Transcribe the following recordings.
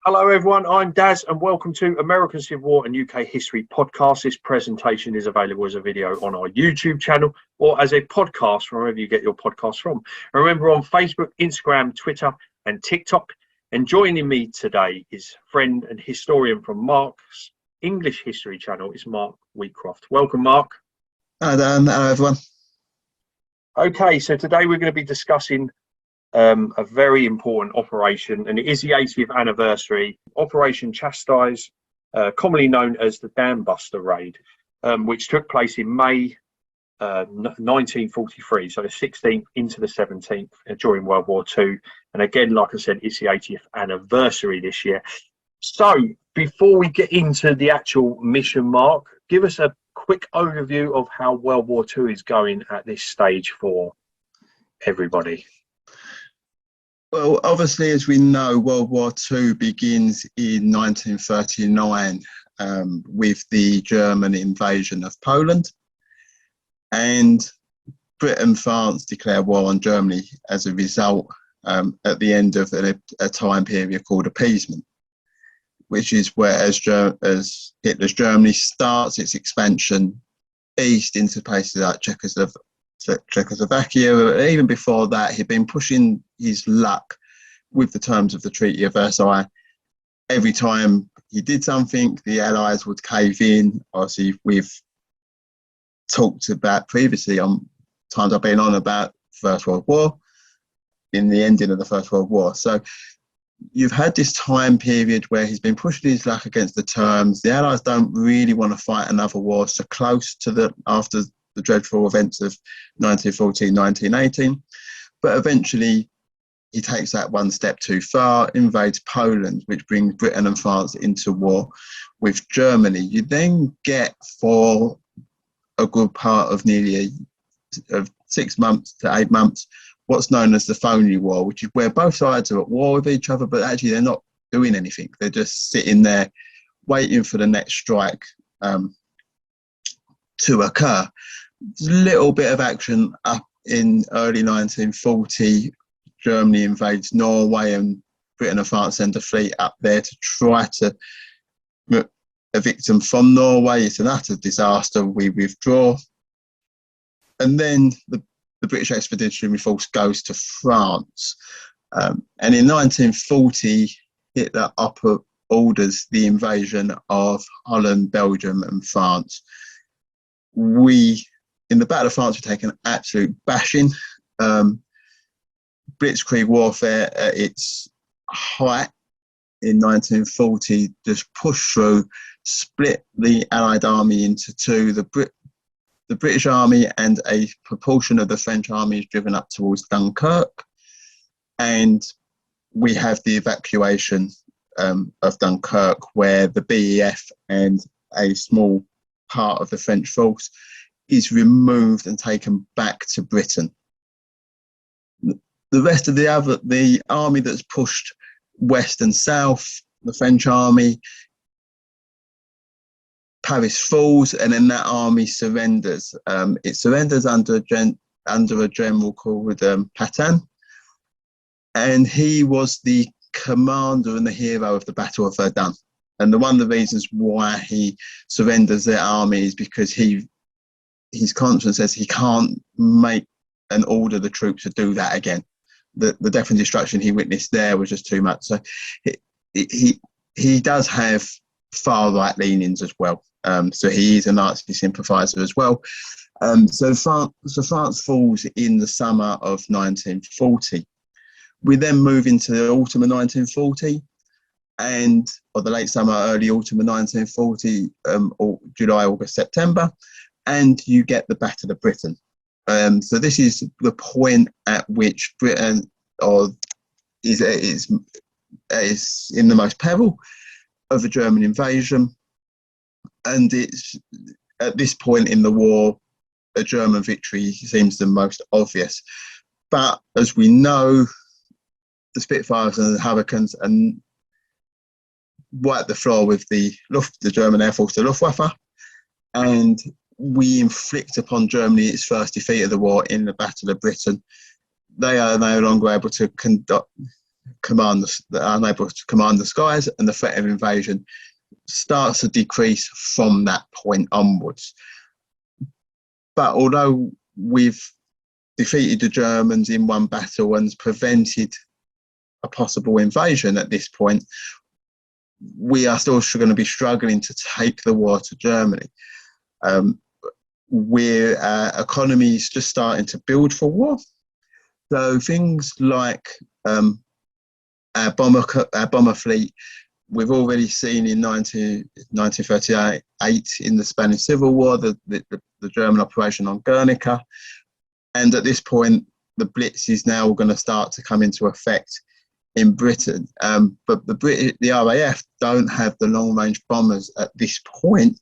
Hello everyone, I'm Daz and welcome to American Civil War and UK History podcast. This presentation is available as a video on our YouTube channel or as a podcast from wherever you get your podcasts from. And remember, on Facebook, Instagram, Twitter and TikTok. And joining me today is friend and historian from Mark's English history channel, is Mark Wheatcroft. Welcome, Mark. Hi Dan, hello everyone. Okay, so today we're going to be discussing a very important operation, and it is the 80th anniversary, Operation Chastise, commonly known as the Dambuster raid, which took place in May 1943, so the 16th into the 17th during World War II. And again, like I said, it's the 80th anniversary this year. So before we get into the actual mission, Mark, give us a quick overview of how World War II is going at this stage for everybody. Well, obviously, as we know, World War II begins in 1939 with the German invasion of Poland, and Britain and France declare war on Germany as a result at the end of a time period called appeasement, which is where as Hitler's Germany starts its expansion east into places like Czechoslovakia. Even before that, he'd been pushing his luck with the terms of the Treaty of Versailles. Every time he did something, the Allies would cave in. Obviously, we've talked about previously on times I've been on about First World War, in the ending of the First World War. So you've had this time period where he's been pushing his luck against the terms. The Allies don't really want to fight another war so close to after the dreadful events of 1914, 1918. But eventually he takes that one step too far, invades Poland, which brings Britain and France into war with Germany. You then get, for a good part of nearly 6 months to 8 months, what's known as the phony war, which is where both sides are at war with each other, but actually they're not doing anything. They're just sitting there waiting for the next strike to occur. There's a little bit of action up in early 1940. Germany invades Norway and Britain and France send a fleet up there to try to evict them from Norway. It's an utter disaster. We withdraw. And then the British Expeditionary Force goes to France. And in 1940, Hitler orders the invasion of Holland, Belgium and France. In the Battle of France, we take an absolute bashing. Blitzkrieg warfare at its height in 1940 just pushed through, split the Allied army into two. The British army and a proportion of the French army is driven up towards Dunkirk, and we have the evacuation of Dunkirk, where the BEF and a small part of the French force is removed and taken back to Britain. The rest of the army that's pushed west and south, the French army, Paris falls, and then that army surrenders. It surrenders under a general called Pétain, and he was the commander and the hero of the Battle of Verdun. And one of the reasons why he surrenders their army is because his conscience says he can't make and order the troops to do that again. The death and destruction he witnessed there was just too much. So he does have far right leanings as well. So he is a Nazi sympathiser as well. So France falls in the summer of 1940. We then move into the autumn of 1940, or the late summer, early autumn of 1940, or July, August, September, and you get the Battle of Britain. So this is the point at which Britain is in the most peril of a German invasion, and it's at this point in the war a German victory seems the most obvious. But as we know, the Spitfires and the Hurricanes and wipe the floor with the German Air Force, the Luftwaffe, and we inflict upon Germany its first defeat of the war in the Battle of Britain. They are no longer able to conduct that are unable to command the skies, and the threat of invasion starts to decrease from that point onwards. But although we've defeated the Germans in one battle and prevented a possible invasion at this point, we are still going to be struggling to take the war to Germany. Our economy is just starting to build for war. So things like our bomber fleet, we've already seen in 1938 in the Spanish Civil War, the German operation on Guernica. And at this point, the Blitz is now going to start to come into effect in Britain. But the RAF don't have the long-range bombers at this point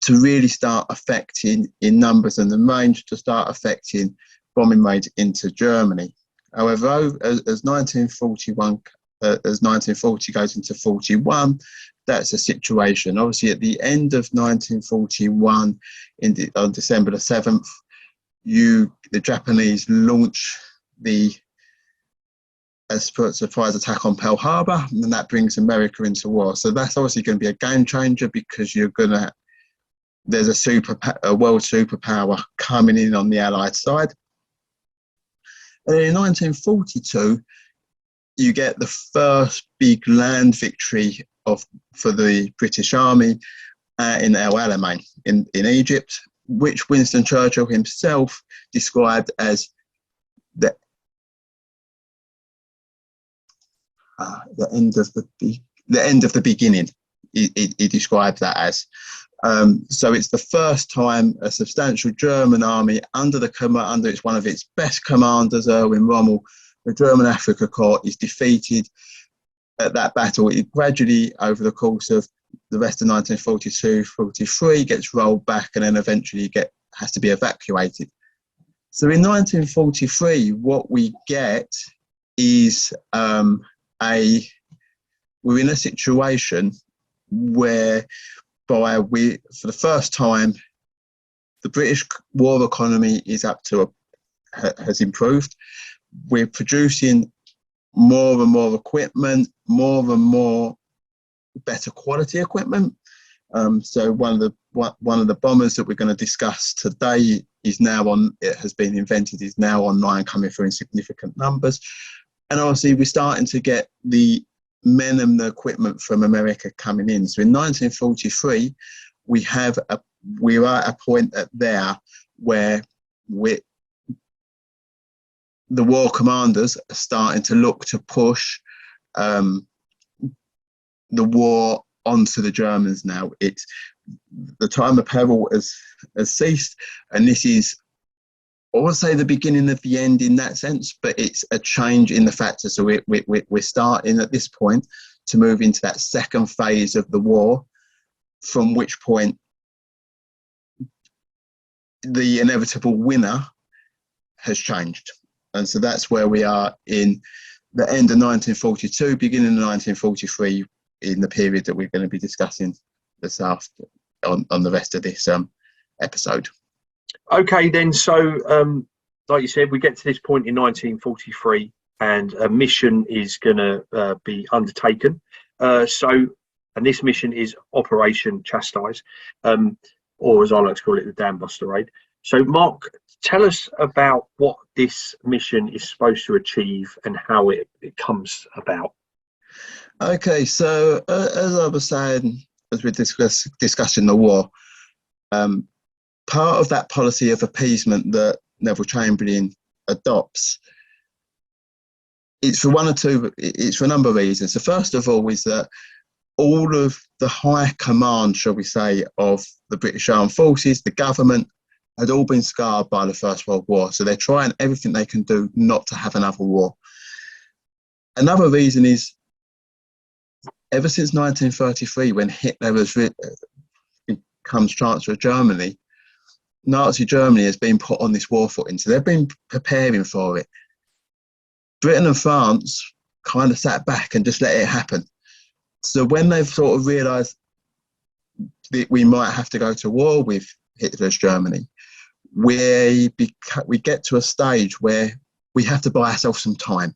to really start affecting in numbers and the range to start affecting bombing raids into Germany. However, as 1940 goes into 41, that's a situation. Obviously, at the end of 1941, on December the 7th, the Japanese launch the surprise attack on Pearl Harbor, and that brings America into war. So that's obviously going to be a game changer, because there's a world superpower coming in on the Allied side. And in 1942, you get the first big land victory for the British Army in El Alamein in Egypt, which Winston Churchill himself described as the end of the beginning. He described that as. So it's the first time a substantial German army under one of its best commanders, Erwin Rommel, the German Afrika Korps, is defeated at that battle. It gradually, over the course of the rest of 1942-43, gets rolled back and then eventually has to be evacuated. So in 1943, what we get is we're in a situation where for the first time, the British war economy has improved. We're producing more and more equipment, more and more better quality equipment. So one of the bombers that we're going to discuss today has been invented, is now online, coming through in significant numbers. And obviously we're starting to get the men and the equipment from America coming in. So in 1943, we are at a point there where the war commanders are starting to look to push the war onto the Germans now. It's the time of peril has ceased, and this is, I won't say the beginning of the end in that sense, but it's a change in the factor. So we're starting at this point to move into that second phase of the war, from which point the inevitable winner has changed. And so that's where we are in the end of 1942, beginning of 1943, in the period that we're going to be discussing this after on the rest of this episode. Okay, then. So, like you said, we get to this point in 1943, and a mission is going to be undertaken. And this mission is Operation Chastise, or as I like to call it, the Dambuster raid. So, Mark, tell us about what this mission is supposed to achieve and how it comes about. Okay, so as I was saying, as we're discussing the war, part of that policy of appeasement that Neville Chamberlain adopts, it's for a number of reasons. So first of all is that all of the high command, shall we say, of the British Armed Forces, the government, had all been scarred by the First World War. So they're trying everything they can do not to have another war. Another reason is, ever since 1933, when Hitler becomes Chancellor of Germany, Nazi Germany has been put on this war footing. So they've been preparing for it. Britain and France kind of sat back and just let it happen. So when they've sort of realised that we might have to go to war with Hitler's Germany, we get to a stage where we have to buy ourselves some time.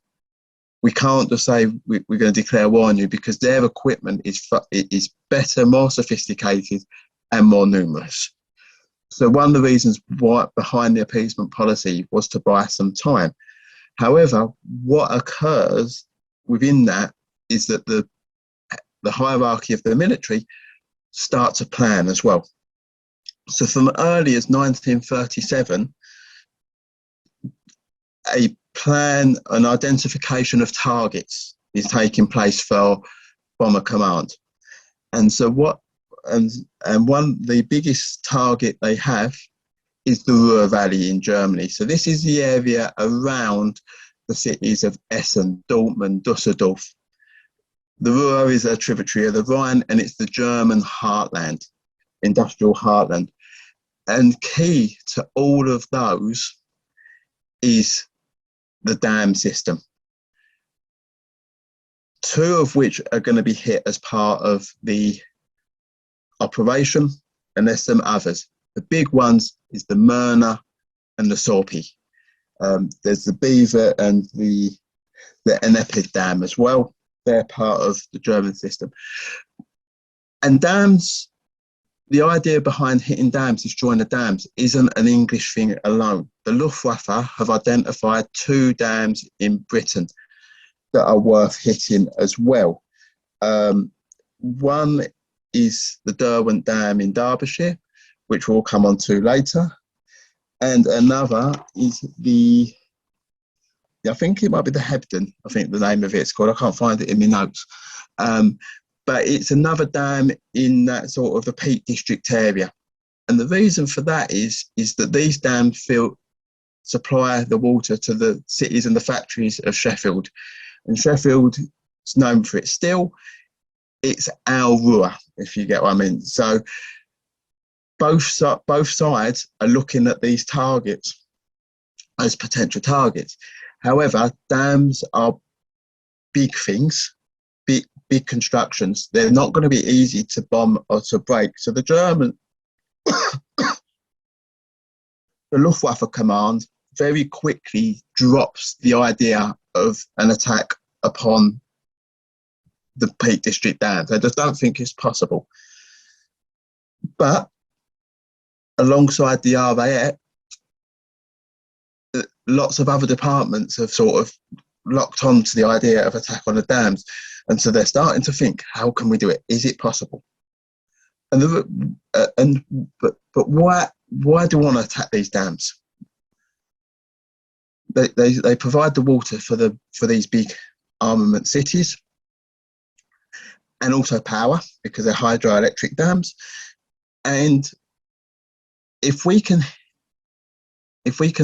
we can't just say we're going to declare war on you, because their equipment is better, more sophisticated, and more numerous. So one of the reasons why behind the appeasement policy was to buy some time. However, what occurs within that is that the hierarchy of the military start to plan as well. So from early as 1937, a plan, an identification of targets is taking place for Bomber Command. And so the biggest target they have is the Ruhr Valley in Germany. So this is the area around the cities of Essen, Dortmund, Dusseldorf. The Ruhr is a tributary of the Rhine, and it's the German heartland, industrial heartland. And key to all of those is the dam system, two of which are going to be hit as part of the operation, and there's some others. The big ones is the Möhne and the Edersee. There's the Beaver and the Eder dam as well. They're part of the German system. And dams, the idea behind hitting dams, destroying the dams, isn't an English thing alone. The Luftwaffe have identified 2 dams in Britain that are worth hitting as well. One is the Derwent Dam in Derbyshire, which we'll come on to later. And another is I think it might be the Hebden, I think the name of it's called. I can't find it in my notes. But it's another dam in that sort of the Peak District area. And the reason for that is that these dams supply the water to the cities and the factories of Sheffield. And Sheffield is known for its steel. It's our Ruhr, if you get what I mean. So both sides are looking at these targets as potential targets. However, dams are big things, big constructions. They're not going to be easy to bomb or to break. So the Luftwaffe command very quickly drops the idea of an attack upon the Peak District dams. They just don't think it's possible. But alongside the RAF, lots of other departments have sort of locked on to the idea of attack on the dams. And so they're starting to think, how can we do it? Is it possible? But why do we want to attack these dams? They provide the water for these big armament cities, and also power, because they're hydroelectric dams. And if we can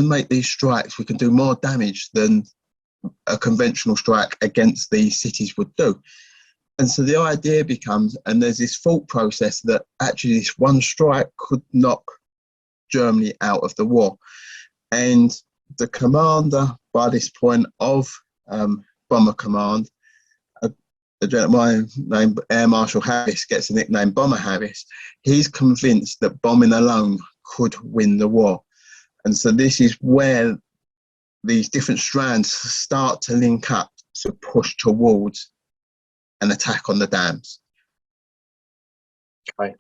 make these strikes, we can do more damage than a conventional strike against these cities would do. And so the idea becomes, and there's this thought process that actually this one strike could knock Germany out of the war. And the commander, by this point, of Bomber Command, a gentleman named Air Marshal Harris, gets the nickname Bomber Harris. He's convinced that bombing alone could win the war. And so this is where these different strands start to link up to push towards an attack on the dams. Okay.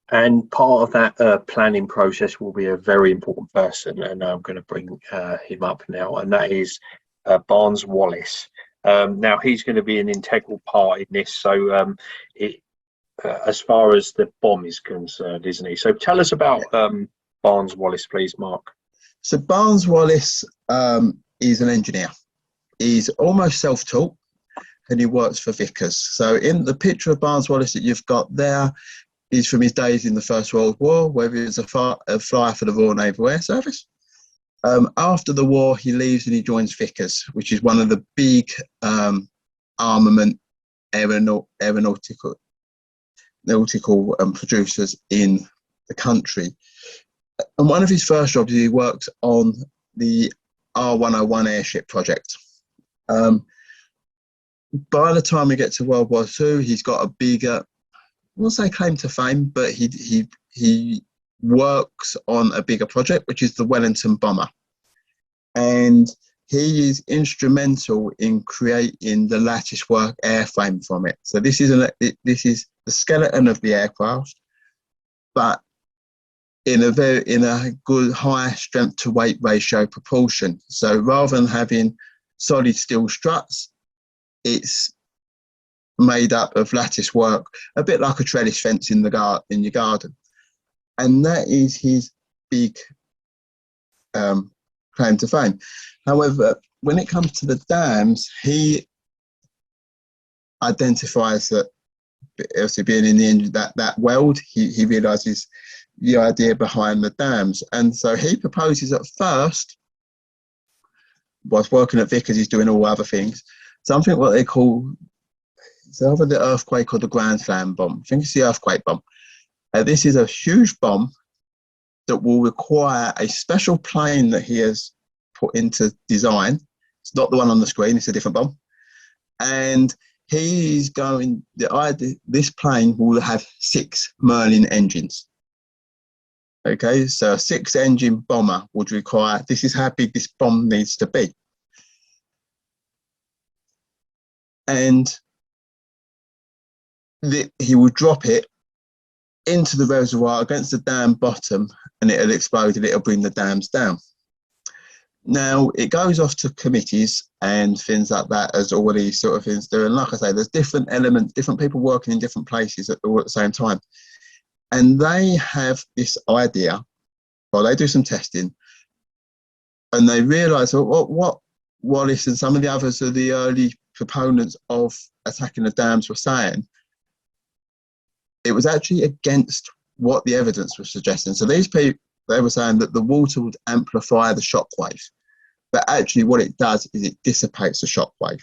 And part of that planning process will be a very important person, and I'm going to bring him up now, and that is Barnes Wallis. Now, he's going to be an integral part in this, so as far as the bomb is concerned, isn't he? So tell us about Barnes Wallis, please, Mark. So Barnes Wallis is an engineer. He's almost self-taught, and he works for Vickers. So in the picture of Barnes Wallis that you've got there is from his days in the First World War, where he was a flyer for the Royal Naval Air Service. After the war, he leaves and he joins Vickers, which is one of the big armament aeronautical producers in the country. And one of his first jobs, he works on the R101 airship project. By the time we get to World War II, he's got a bigger, I won't say claim to fame, but he works on a bigger project, which is the Wellington bomber. And he is instrumental in creating the latticework airframe from it. So this is the skeleton of the aircraft, but in a good high strength to weight ratio proportion. So rather than having solid steel struts, it's made up of lattice work, a bit like a trellis fence in your garden. And that is his big claim to fame. However, when it comes to the dams, he identifies that, obviously being in the end that world, he realizes the idea behind the dams. And so he proposes at first, whilst working at Vickers, he's doing all other things, something what they call, it's either the earthquake or the Grand Slam bomb. I think it's the earthquake bomb. This is a huge bomb that will require a special plane that he has put into design. It's not the one on the screen, it's a different bomb. And he's going, this plane will have 6 Merlin engines. Okay, so a 6-engine bomber would require, this is how big this bomb needs to be. And he will drop it into the reservoir against the dam bottom, and it'll explode and it'll bring the dams down. Now, it goes off to committees and things like that, as all these sort of things do. And like I say, there's different elements, different people working in different places all at the same time. And they have this idea, well, they do some testing, and they realise what Wallis and some of the others of the early proponents of attacking the dams were saying. It was actually against what the evidence was suggesting. So these people, they were saying that the water would amplify the shockwave, but actually what it does is it dissipates the shockwave.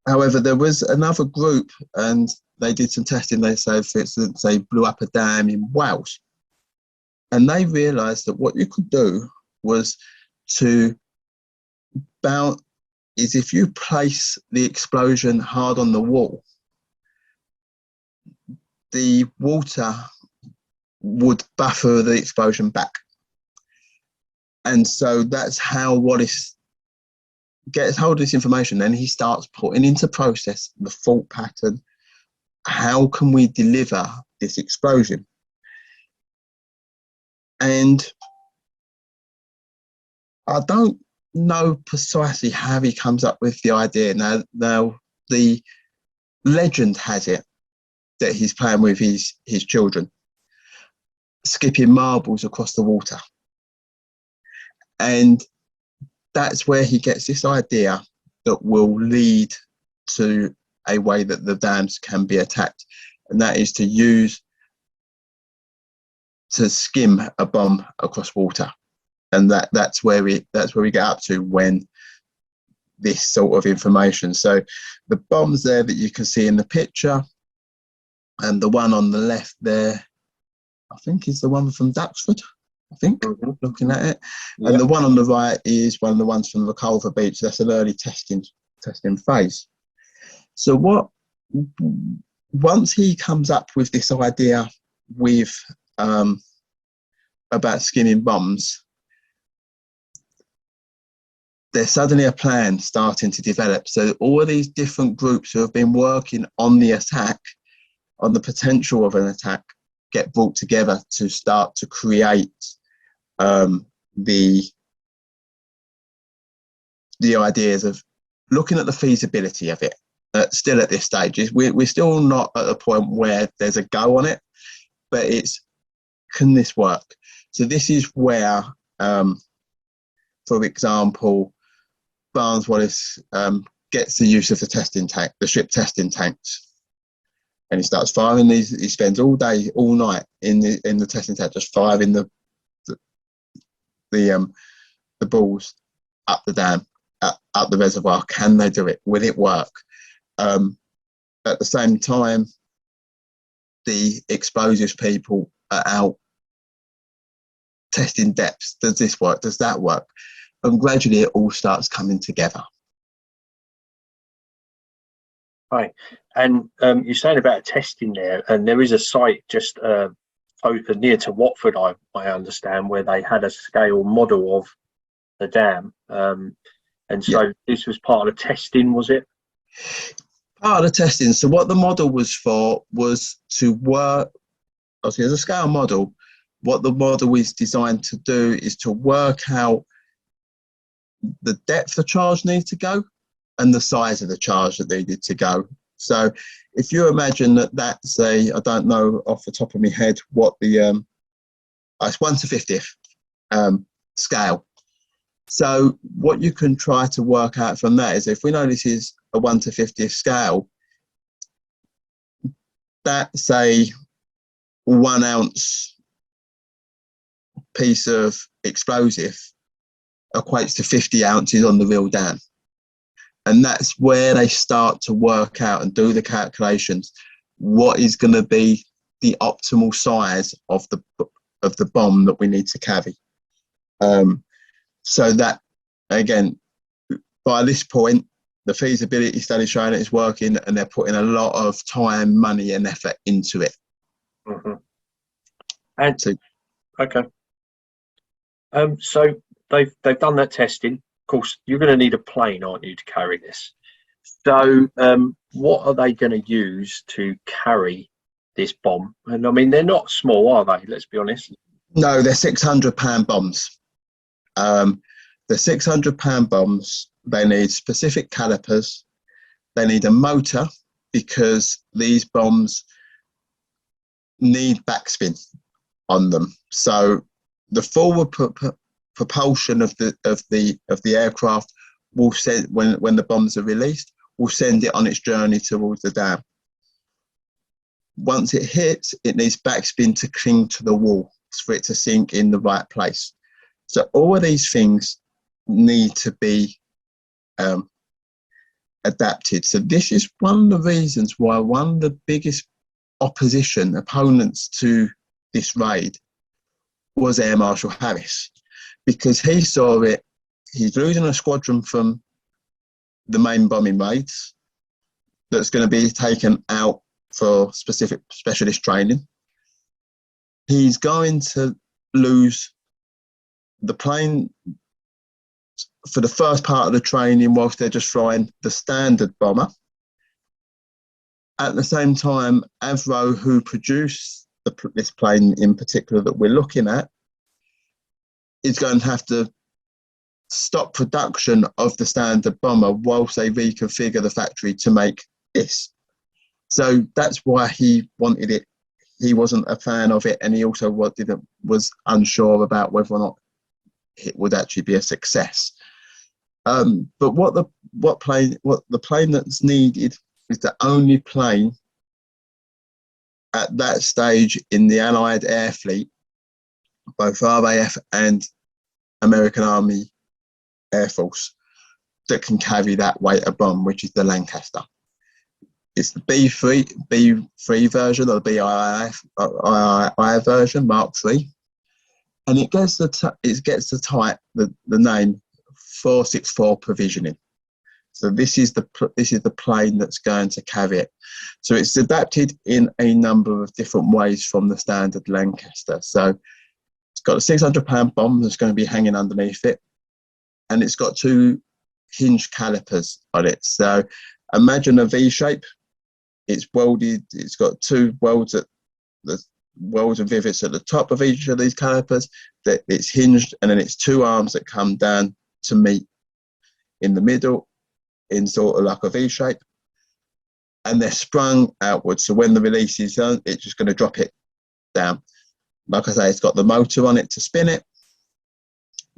However, there was another group, and they did some testing. They said, for instance, they blew up a dam in Wales, and they realised that what you could do was to bounce, is if you place the explosion hard on the wall, the water would buffer the explosion back. And so that's how Wallis gets hold of this information. Then he starts putting into process the fault pattern. How can we deliver this explosion? And I don't know precisely how he comes up with the idea. Now the legend has it that he's playing with his children, skipping marbles across the water. And that's where he gets this idea that will lead to a way that the dams can be attacked. And that is to skim a bomb across water. And that's where we get up to when this sort of information. So the bombs there that you can see in the picture, and the one on the left there, I think is the one from Duxford, I think, looking at it. Yep. And the one on the right is one of the ones from the Culver Beach. That's an early testing phase. So once he comes up with this idea with about skimming bombs, there's suddenly a plan starting to develop. So all of these different groups who have been working on the attack, on the potential of an attack, get brought together to start to create the ideas of looking at the feasibility of it. Still at this stage, we're still not at a point where there's a go on it, but it's, can this work? So this is where, for example, Barnes Wallis gets the use of the ship testing tanks. And he starts firing these. He spends all day, all night in the testing tank, just firing the balls up the dam, up the reservoir. Can they do it? Will it work? At the same time, the explosives people are out testing depths. Does this work? Does that work? And gradually, it all starts coming together. Right, and you're saying about testing there, and there is a site just near to Watford, I understand, where they had a scale model of the dam. And so this was part of the testing, was it? Part of the testing. So what the model was for was to work, obviously as a scale model, what the model is designed to do is to work out the depth the charge needs to go and the size of the charge that needed to go. So if you imagine that that's I don't know off the top of my head what the, it's 1 to 50th scale. So what you can try to work out from that is, if we know this is a 1 to 50th scale, that say 1 ounce piece of explosive equates to 50 ounces on the real dam. And that's where they start to work out and do the calculations. What is going to be the optimal size of the bomb that we need to carry? So that, again, by this point, the feasibility study showing it is working, and they're putting a lot of time, money, and effort into it. Mm-hmm. And so, okay. So they've done that testing. Of course, you're going to need a plane, aren't you, to carry this? So, what are they going to use to carry this bomb? And I mean, they're not small, are they? Let's be honest. No, they're 600-pound bombs. The 600-pound bombs, they need specific calipers. They need a motor, because these bombs need backspin on them. So the forward propulsion of the aircraft will send, when the bombs are released, will send it on its journey towards the dam. Once it hits, it needs backspin to cling to the wall for it to sink in the right place. So all of these things need to be adapted. So this is one of the reasons why one of the biggest opponents to this raid was Air Marshal Harris, because he saw it. He's losing a squadron from the main bombing raids that's going to be taken out for specific specialist training. He's going to lose the plane for the first part of the training whilst they're just flying the standard bomber. At the same time, Avro, who produced this plane in particular that we're looking at, is going to have to stop production of the standard bomber whilst they reconfigure the factory to make this. So that's why he wanted it. He wasn't a fan of it, and he also was unsure about whether or not it would actually be a success. But the plane that's needed is the only plane at that stage in the Allied air fleet, both RAF and American Army Air Force, that can carry that weight of bomb, which is the Lancaster. It's the B3 version, or the BII version, Mark III, and it gets the type, the name 464 provisioning. So this is the plane that's going to carry it. So it's adapted in a number of different ways from the standard Lancaster. So it's got a 600-pound bomb that's going to be hanging underneath it, and it's got 2 hinge calipers on it. So imagine a V shape. It's welded. It's got 2 welds and rivets at the top of each of these calipers. That it's hinged, and then it's 2 arms that come down to meet in the middle, in sort of like a V shape, and they're sprung outwards. So when the release is done, it's just going to drop it down. Like I say, it's got the motor on it to spin it.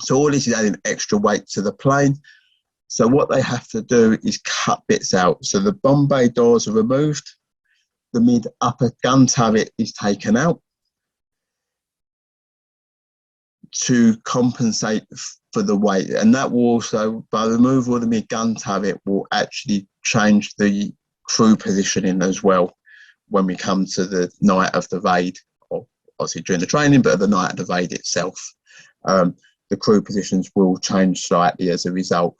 So all this is adding extra weight to the plane. So what they have to do is cut bits out. So the bomb bay doors are removed. The mid-upper gun turret is taken out to compensate for the weight. And that will also, by removal of the mid-gun turret, will actually change the crew positioning as well when we come to the night of the raid, or obviously during the training, but the night of the raid itself. The crew positions will change slightly as a result.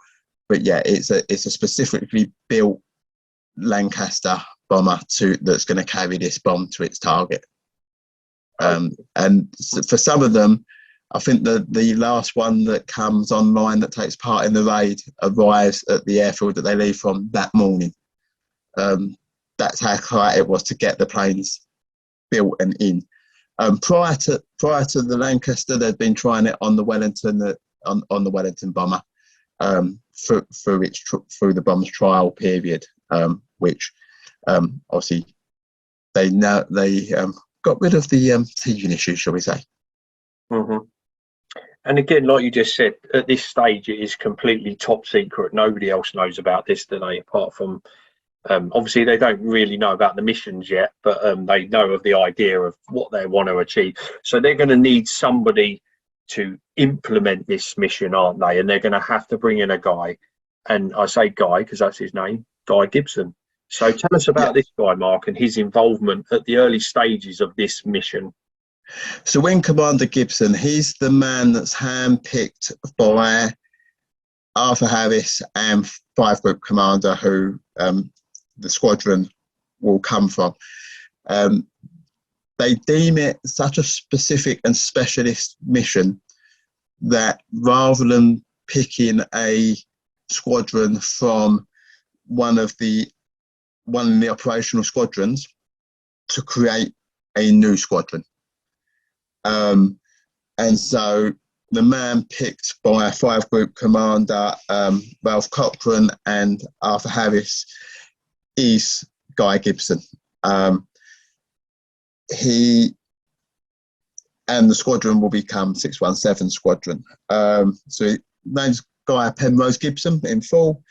But yeah, it's a specifically built Lancaster bomber that's going to carry this bomb to its target. And for some of them, I think the last one that comes online that takes part in the raid arrives at the airfield that they leave from that morning. That's how hard it was to get the planes built and in. Prior to the Lancaster, they'd been trying it on the Wellington on the Wellington bomber through the bomb's trial period, which obviously they got rid of the teething issue, shall we say? Mm-hmm. And again, like you just said, at this stage, it is completely top secret. Nobody else knows about this, do they? Apart from, obviously, they don't really know about the missions yet, but they know of the idea of what they want to achieve. So they're going to need somebody to implement this mission, aren't they? And they're going to have to bring in a guy. And I say guy because that's his name, Guy Gibson. So tell us about this guy, Mark, and his involvement at the early stages of this mission. So when Commander Gibson, he's the man that's handpicked by Arthur Harris and 5 Group Commander, who the squadron will come from. They deem it such a specific and specialist mission that rather than picking a squadron from one of the operational squadrons, to create a new squadron. And so the man picked by 5 Group Commander Ralph Cochrane and Arthur Harris is Guy Gibson. He and the squadron will become 617 Squadron. So his name's Guy Penrose Gibson in full.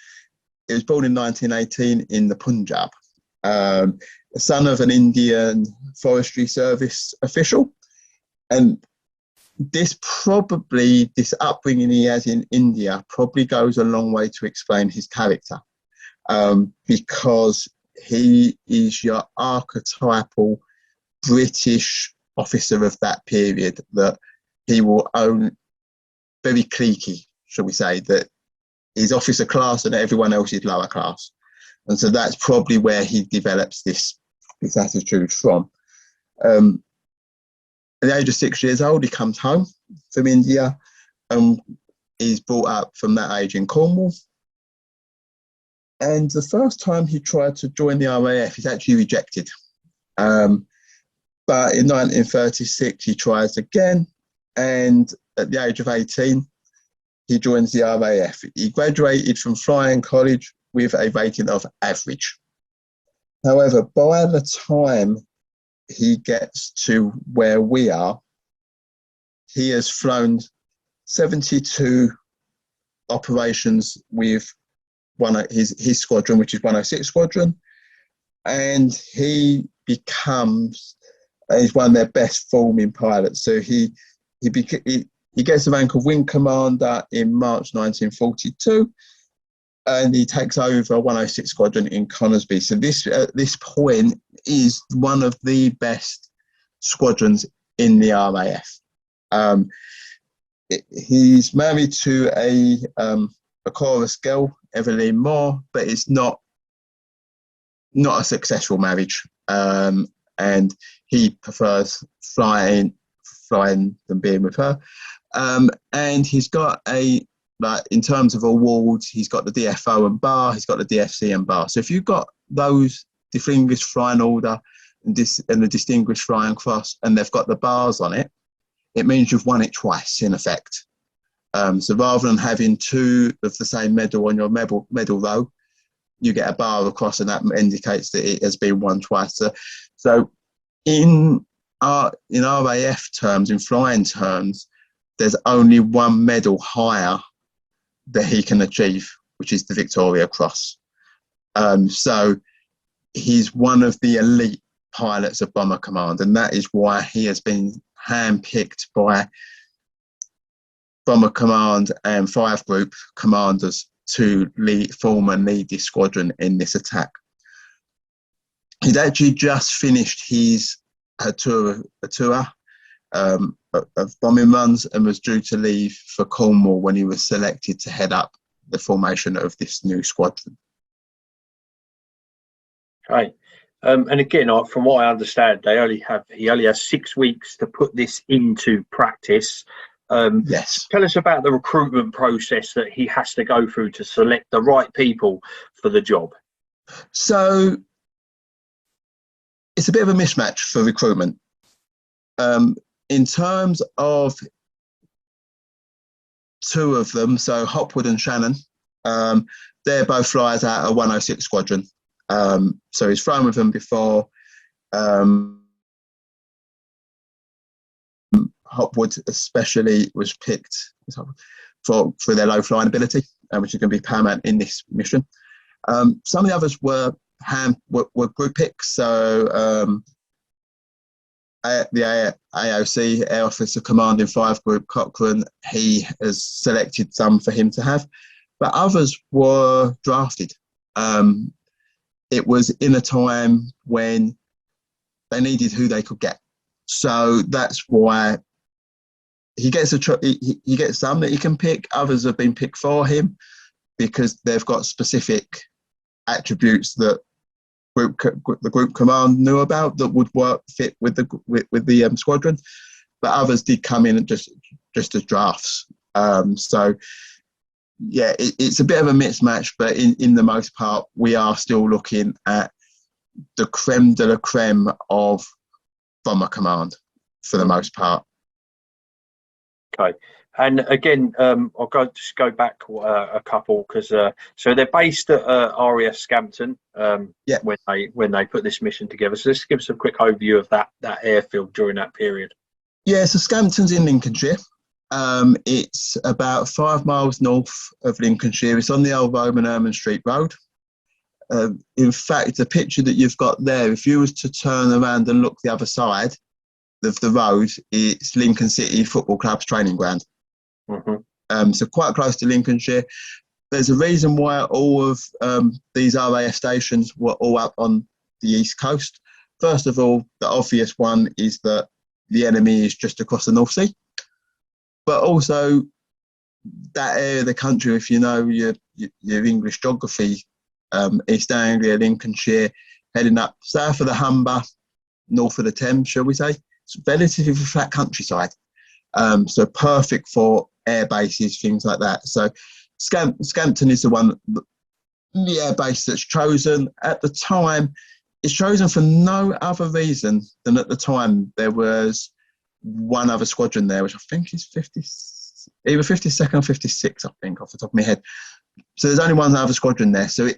He was born in 1918 in the Punjab, the son of an Indian Forestry Service official. And this upbringing he has in India probably goes a long way to explain his character, because he is your archetypal British officer of that period, that he will own, very cliquey, shall we say, that he's officer class and everyone else is lower class. And so that's probably where he develops this attitude from. At the age of 6 years old, he comes home from India and is brought up from that age in Cornwall. And the first time he tried to join the RAF, he's actually rejected. But in 1936, he tries again. And at the age of 18, he joins the RAF. He graduated from flying college with a rating of average. However, by the time he gets to where we are, he has flown 72 operations with his squadron, which is 106 Squadron, and he he's one of their best forming pilots. So he gets the rank of Wing Commander in March 1942, and he takes over 106 Squadron in Conisby. So this at this point is one of the best squadrons in the RAF. He's married to a chorus girl, Evelyn Moore, but it's not a successful marriage. And he prefers flying than being with her. And he's got in terms of awards, he's got the DFO and bar, he's got the DFC and bar. So if you've got those Distinguished Flying Order and the Distinguished Flying Cross, and they've got the bars on it, it means you've won it twice, in effect. So rather than having 2 of the same medal on your medal row, you get a bar across, and that indicates that it has been won twice. So in RAF terms, in flying terms, there's only one medal higher that he can achieve, which is the Victoria Cross. So he's one of the elite pilots of Bomber Command, and that is why he has been handpicked by Bomber Command and 5 Group commanders to form and lead this squadron in this attack. He'd actually just finished a tour of bombing runs and was due to leave for Cornwall when he was selected to head up the formation of this new squadron. Okay. And again, from what I understand, he only has 6 weeks to put this into practice. Yes. Tell us about the recruitment process that he has to go through to select the right people for the job. So it's a bit of a mismatch for recruitment. In terms of two of them, so Hopwood and Shannon, they're both flyers out of 106 Squadron. So he's flown with them before. Hopwood especially was picked for their low flying ability, which is going to be paramount in this mission. Some of the others were group picks. So the AOC, Air Officer Commanding 5 Group, Cochrane, he has selected some for him to have, but others were drafted. It was in a time when they needed who they could get. So that's why he gets he gets some that he can pick. Others have been picked for him because they've got specific attributes that the group command knew about that would fit with the squadron. But others did come in just as drafts. So yeah, it's a bit of a mismatch, but in the most part, we are still looking at the creme de la creme of bomber command for the most part. Okay, and again, I'll go back a couple because so they're based at RAF Scampton. When they put this mission together. So just give us a quick overview of that airfield during that period. Yeah, so Scampton's in Lincolnshire. It's about 5 miles north of Lincolnshire. It's on the old Roman Erman Street Road. In fact, the picture that you've got there, if you was to turn around and look the other side of the road, it's Lincoln City Football Club's training ground. Mm-hmm. So quite close to Lincolnshire. There's a reason why all of these RAF stations were all up on the east coast. First of all, the obvious one is that the enemy is just across the North Sea. But also, that area of the country, if you know your English geography, East Anglia, Lincolnshire, heading up south of the Humber, north of the Thames, shall we say. It's relatively flat countryside. So perfect for air bases, things like that. So Scampton is the air base that's chosen. At the time, it's chosen for no other reason than at the time there was one other squadron there, which I think is either 52nd or 56, I think, off the top of my head. So there's only one other squadron there. So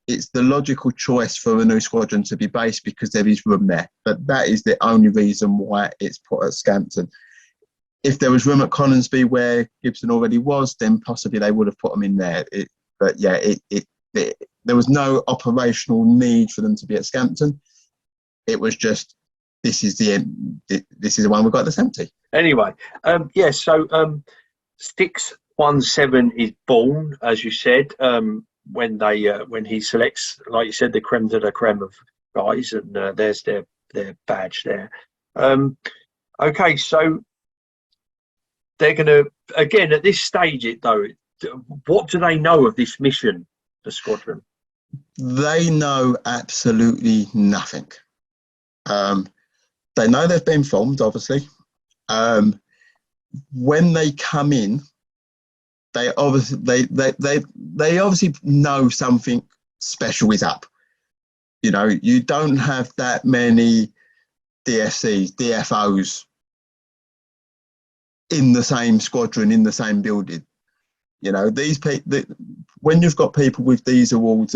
it's the logical choice for a new squadron to be based because there is room there. But that is the only reason why it's put at Scampton. If there was room at Coningsby where Gibson already was, then possibly they would have put them in there. But yeah, there was no operational need for them to be at Scampton. It was just, this is the one we've got that's empty. Anyway, so Stix 17 is born, as you said, when he selects, like you said, the creme de la creme of guys, and there's their badge there. Okay, so they're going to, again, at this stage, what do they know of this mission, the squadron? They know absolutely nothing. They know they've been formed, obviously. When they come in, they obviously know something special is up. You know, you don't have that many DFCs, DFOs in the same squadron, in the same building. You know, these people, when you've got people with these awards,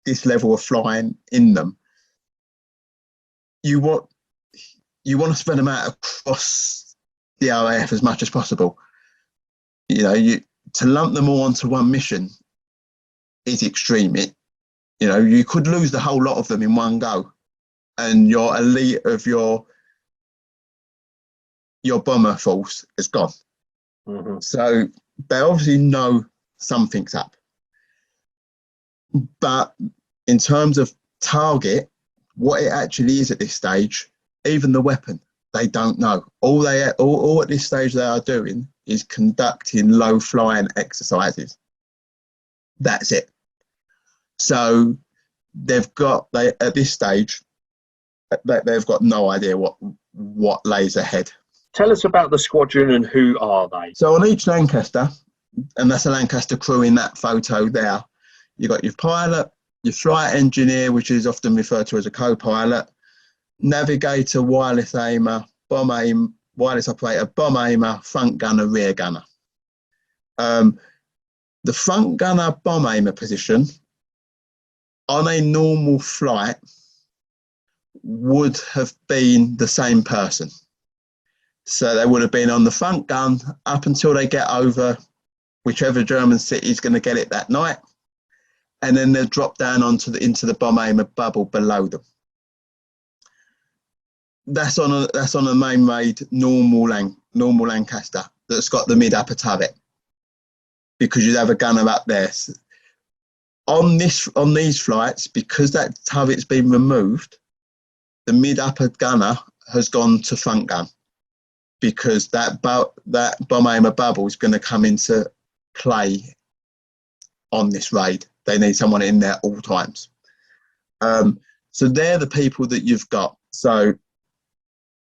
this level of flying in them, you want to spread them out across the RAF as much as possible. You know, to lump them all onto one mission is extreme. You could lose the whole lot of them in one go, and your elite of your bomber force is gone. Mm-hmm. So they obviously know something's up. But in terms of target, what it actually is at this stage, even the weapon, they don't know. All at this stage they are doing is conducting low flying exercises. That's it. So at this stage, they've got no idea what lays ahead. Tell us about the squadron and who are they? So on each Lancaster, and that's a Lancaster crew in that photo there, you've got your pilot, your flight engineer, which is often referred to as a co-pilot, navigator, wireless aimer, wireless operator, bomb aimer, front gunner, rear gunner. The front gunner bomb aimer position on a normal flight would have been the same person. So they would have been on the front gun up until they get over whichever German city is going to get it that night, and then they'll drop down into the bomb aimer bubble below them. That's on a main-made normal Lancaster that's got the mid-upper turret, because you'd have a gunner up there. On these flights, because that turret's been removed, the mid-upper gunner has gone to front gun, because that bomb aimer bubble is going to come into play on this raid. They need someone in there all times. So they're the people that you've got. So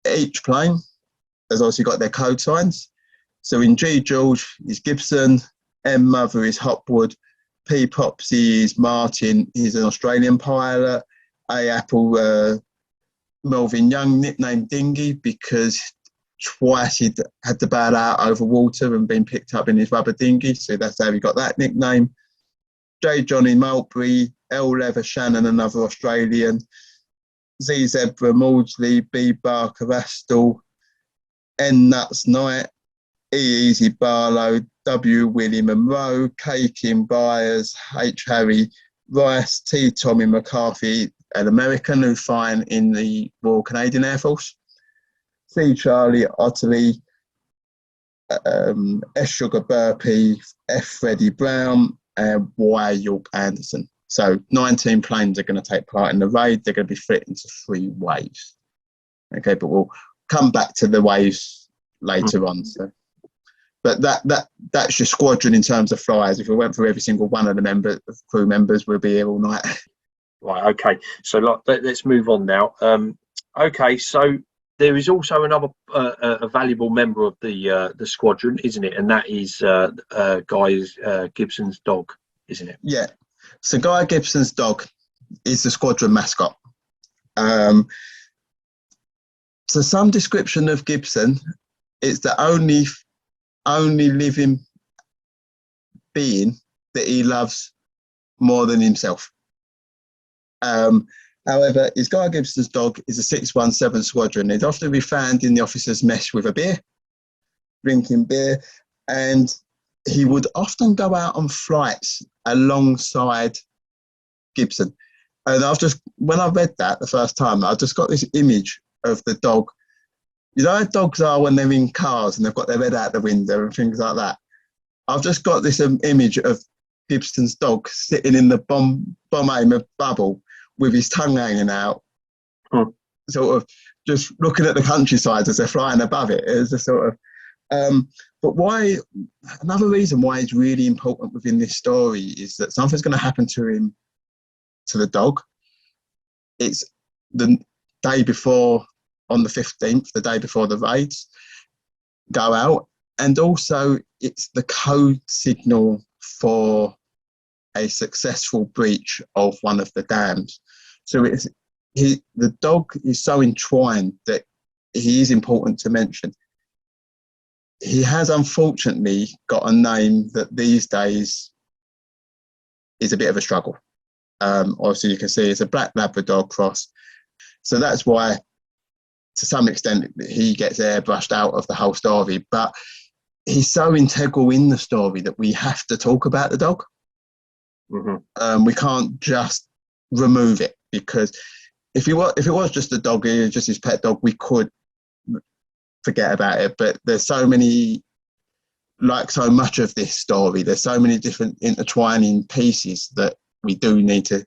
each plane has obviously got their code signs. So in G George is Gibson, M Mother is Hopwood, P Popsy is Martin, he's an Australian pilot, A Apple Melvin Young, nicknamed Dinghy because twice he'd had to bail out over water and been picked up in his rubber dinghy, so that's how he got that nickname. J Johnny Mulberry, L Leather Shannon, another Australian, Z Zebra Maudsley, B Barker Astle, N Nuts Knight, E Easy Barlow, W Willie Monroe, K Kim Byers, H Harry Rice, T Tommy McCarthy, an American who's flying in the Royal Canadian Air Force, C Charlie Otterley, S Sugar Burpee, F Freddie Brown, and Y York Anderson. So 19 planes are going to take part in the raid. They're going to be split into 3 waves. Okay, but we'll come back to the waves later on. So, but that's your squadron in terms of flyers. If we went through every single one of the crew members, we'll be here all night. Right. Okay. So let's move on now. Okay. So there is also another a valuable member of the squadron, isn't it? And that is Guy Gibson's dog, isn't it? Yeah. So Guy Gibson's dog is the squadron mascot. So some description of Gibson, it's the only living being that he loves more than himself. However, his Guy Gibson's dog is a 617 squadron. He'd often be found in the officer's mess with a beer, drinking beer, and he would often go out on flights alongside Gibson. And when I read that the first time, I just got this image of the dog. You know how dogs are when they're in cars and they've got their head out the window and things like that? I've just got this image of Gibson's dog sitting in the bomb aimer bubble with his tongue hanging out, sort of just looking at the countryside as they're flying above it. It's a sort of, but why? Another reason why it's really important within this story is that something's going to happen to him, to the dog. It's the day before, on the 15th, the day before the raids go out, and also it's the code signal for a successful breach of one of the dams. So the dog is so entwined that he is important to mention. He has unfortunately got a name that these days is a bit of a struggle. Obviously you can see it's a black Labrador cross. So that's why, to some extent, he gets airbrushed out of the whole story. But he's so integral in the story that we have to talk about the dog. Mm-hmm. We can't just remove it, because if it was just a dog, just his pet dog, we could forget about it. But there's so many, like so much of this story, there's so many different intertwining pieces that we do need to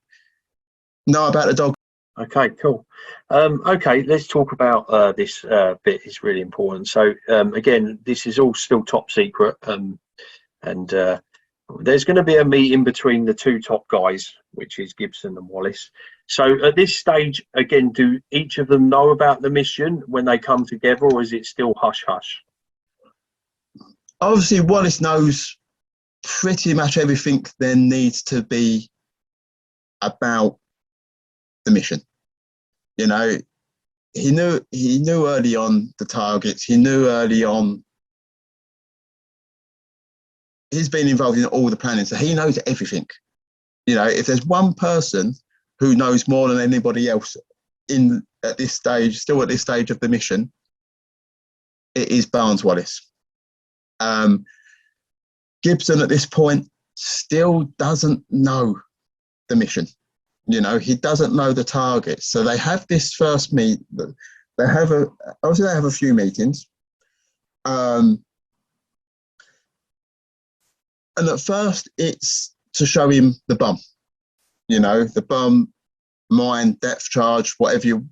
know about the dog. Okay, cool. Okay, let's talk about this bit. It's really important. So again, this is all still top secret, and There's going to be a meeting between the two top guys, which is Gibson and Wallis. So at this stage, again, do each of them know about the mission when they come together, or is it still hush-hush? Obviously, Wallis knows pretty much everything there needs to be about the mission. You know, he knew early on the targets. He knew early on. He's been involved in all the planning, so he knows everything. You know, if there's one person who knows more than anybody else at this stage of the mission, it is Barnes Wallis. Gibson at this point still doesn't know the mission. You know, he doesn't know the targets. So they have this first meet. They have a few meetings. And at first it's to show him the bomb. You know, the bomb, mine, depth charge, whatever you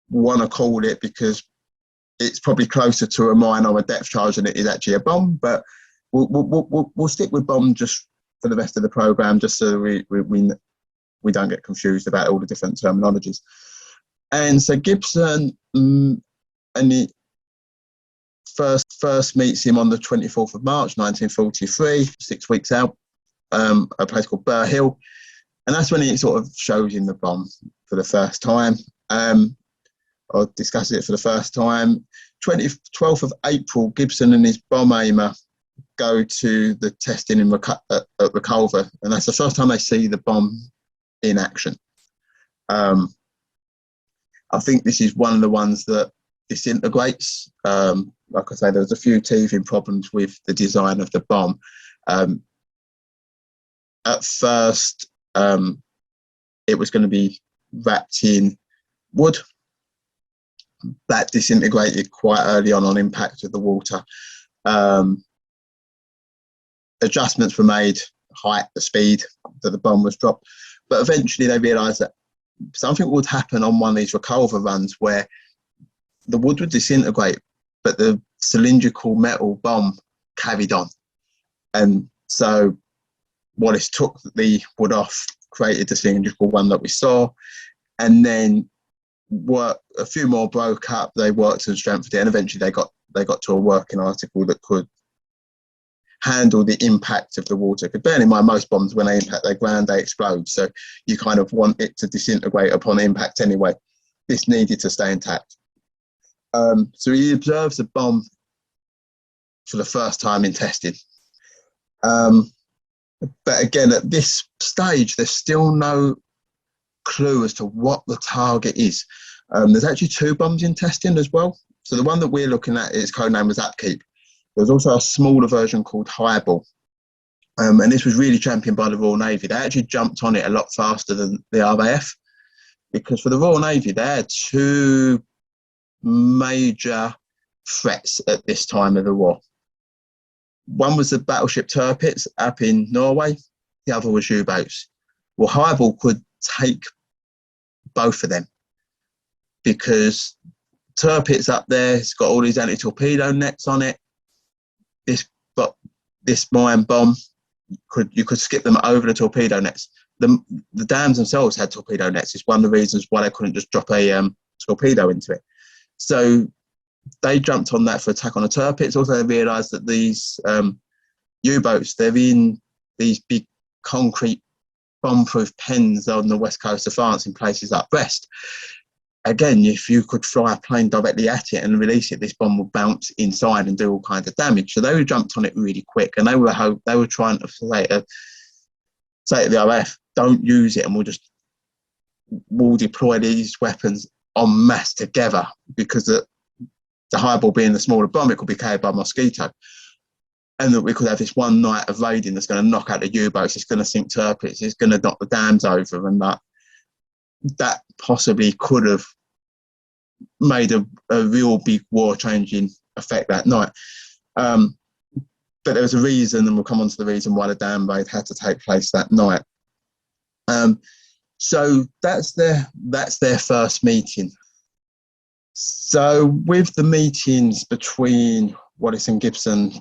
want to call it, because it's probably closer to a mine or a depth charge than it is actually a bomb. But we'll stick with bomb just for the rest of the program, just so we don't get confused about all the different terminologies. And so Gibson and he first meets him on the 24th of March 1943, 6 weeks out, a place called Burr Hill, and that's when he sort of shows him the bomb for the first time, or discusses it for the first time. 12th of April, Gibson and his bomb aimer go to the testing at Reculver, and that's the first time they see the bomb in action. I think this is one of the ones that disintegrates. Like I say, there was a few teething problems with the design of the bomb. At first, it was going to be wrapped in wood. That disintegrated quite early on impact with the water. Adjustments were made, height, the speed that the bomb was dropped. But eventually they realised that something would happen on one of these Reculver runs where the wood would disintegrate, but the cylindrical metal bomb carried on. And so Wallis took the wood off, created the cylindrical one that we saw, and then a few more broke up. They worked and strengthened it, and eventually they got to a working article that could handle the impact of the water. Because bear in mind, most bombs, when they impact their ground, they explode. So you kind of want it to disintegrate upon impact anyway. This needed to stay intact. So he observes the bomb for the first time in testing. But again, at this stage, there's still no clue as to what the target is. There's actually two bombs in testing as well. So the one that we're looking at, its code name was Upkeep. There was also a smaller version called Highball. And this was really championed by the Royal Navy. They actually jumped on it a lot faster than the RAF, because for the Royal Navy, they had two major threats at this time of the war. One was the battleship Tirpitz up in Norway, the other was U-boats. Well, Highball could take both of them, because Tirpitz up there, it's got all these anti-torpedo nets on it. This mine bomb, you could skip them over the torpedo nets. The dams themselves had torpedo nets. It's one of the reasons why they couldn't just drop a torpedo into it. So they jumped on that for attack on the Tirpitz. Also, they realised that these U-boats, they're in these big concrete bomb-proof pens on the west coast of France in places like Brest. Again, if you could fly a plane directly at it and release it, this bomb would bounce inside and do all kinds of damage. So they jumped on it really quick, and they were trying to say to the RAF, don't use it, and we'll deploy these weapons en masse together, because the Highball being the smaller bomb, it could be carried by Mosquito. And that we could have this one night of raiding that's going to knock out the U-boats, it's going to sink Tirpitz, it's going to knock the dams over, and that possibly could have made a real big war-changing effect that night. But there was a reason, and we'll come on to the reason why the dam raid had to take place that night. So that's their first meeting. So with the meetings between Wallis and Gibson,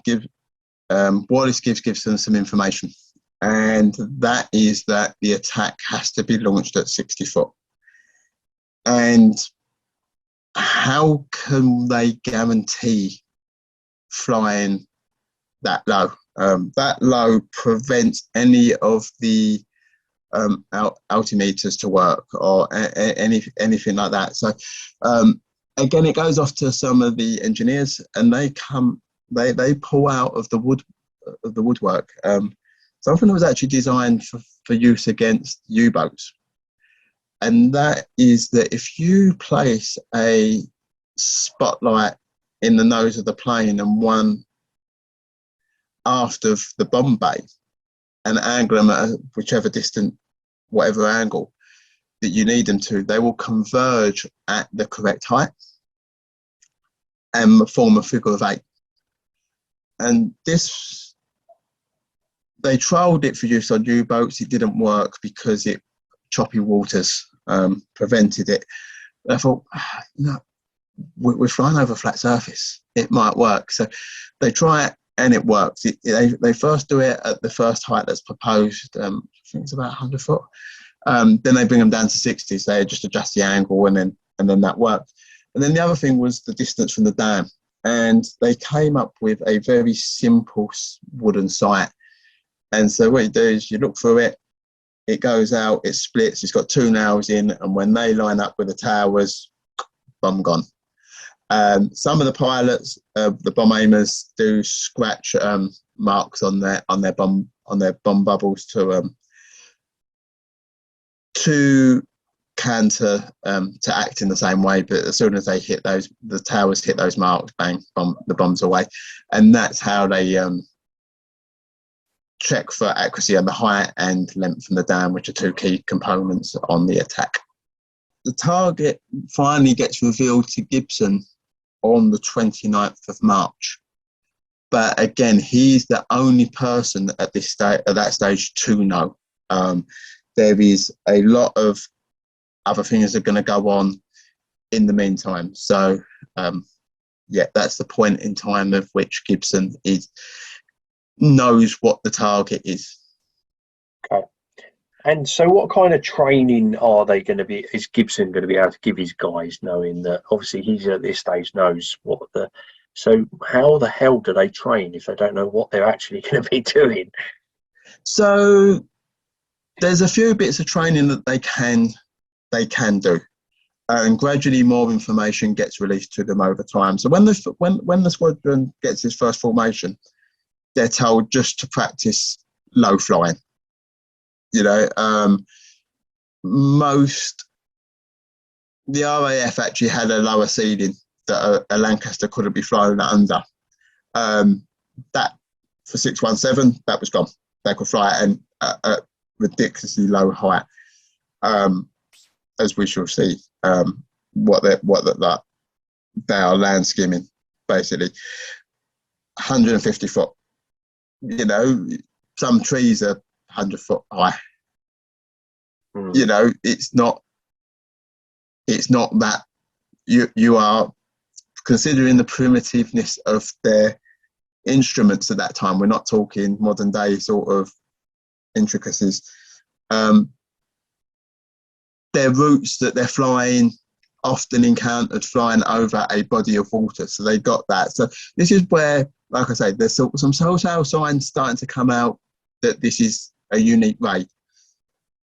Wallis gives Gibson some information. and that is that the attack has to be launched at 60 foot. And how can they guarantee flying that low? That low prevents any of the altimeters to work or anything like that. So again, it goes off to some of the engineers, and they pull out of the woodwork something that was actually designed for use against U-boats. And that is that if you place a spotlight in the nose of the plane and one aft of the bomb bay, and angle them at whichever distant, whatever angle that you need them to, they will converge at the correct height and form a figure of 8. And this, they trialled it for use on U-boats. It didn't work because choppy waters prevented it. I thought, no, we're flying over a flat surface. It might work. So they try it, and it works. They first do it at the first height that's proposed. I think it's about 100 foot. Then they bring them down to 60, so they just adjust the angle, and then that worked. And then the other thing was the distance from the dam, and they came up with a very simple wooden sight. And so what you do is you look through it, it goes out, it splits, it's got 2 nails in, and when they line up with the towers, bomb gone. Some of the pilots, the bomb aimers, do scratch marks on their bomb bubbles to counter to act in the same way. But as soon as they hit those, the towers hit those marks, bang, the bomb's away, and that's how they check for accuracy on the height and length from the dam, which are 2 key components on the attack. The target finally gets revealed to Gibson on the 29th of March. But again, he's the only person at that stage to know. There is a lot of other things that are going to go on in the meantime. So, that's the point in time of which Gibson knows what the target is. Okay. And so what kind of training is Gibson going to be able to give his guys, knowing that obviously he's at this stage knows so how the hell do they train if they don't know what they're actually going to be doing? So there's a few bits of training that they can do, and gradually more information gets released to them over time. So when the squadron gets its first formation, they're told just to practice low flying. The RAF actually had a lower ceiling that a Lancaster couldn't be flown under. That for 617, that was gone. They could fly at a ridiculously low height, as we shall see. What they are land skimming, basically 150 foot. Some trees are 100 foot high. It's not that you are considering the primitiveness of their instruments at that time. We're not talking modern day sort of intricacies. Their routes that they're flying often encountered flying over a body of water, so they got that. So this is where, like I say, there's some telltale signs starting to come out that this is a unique raid.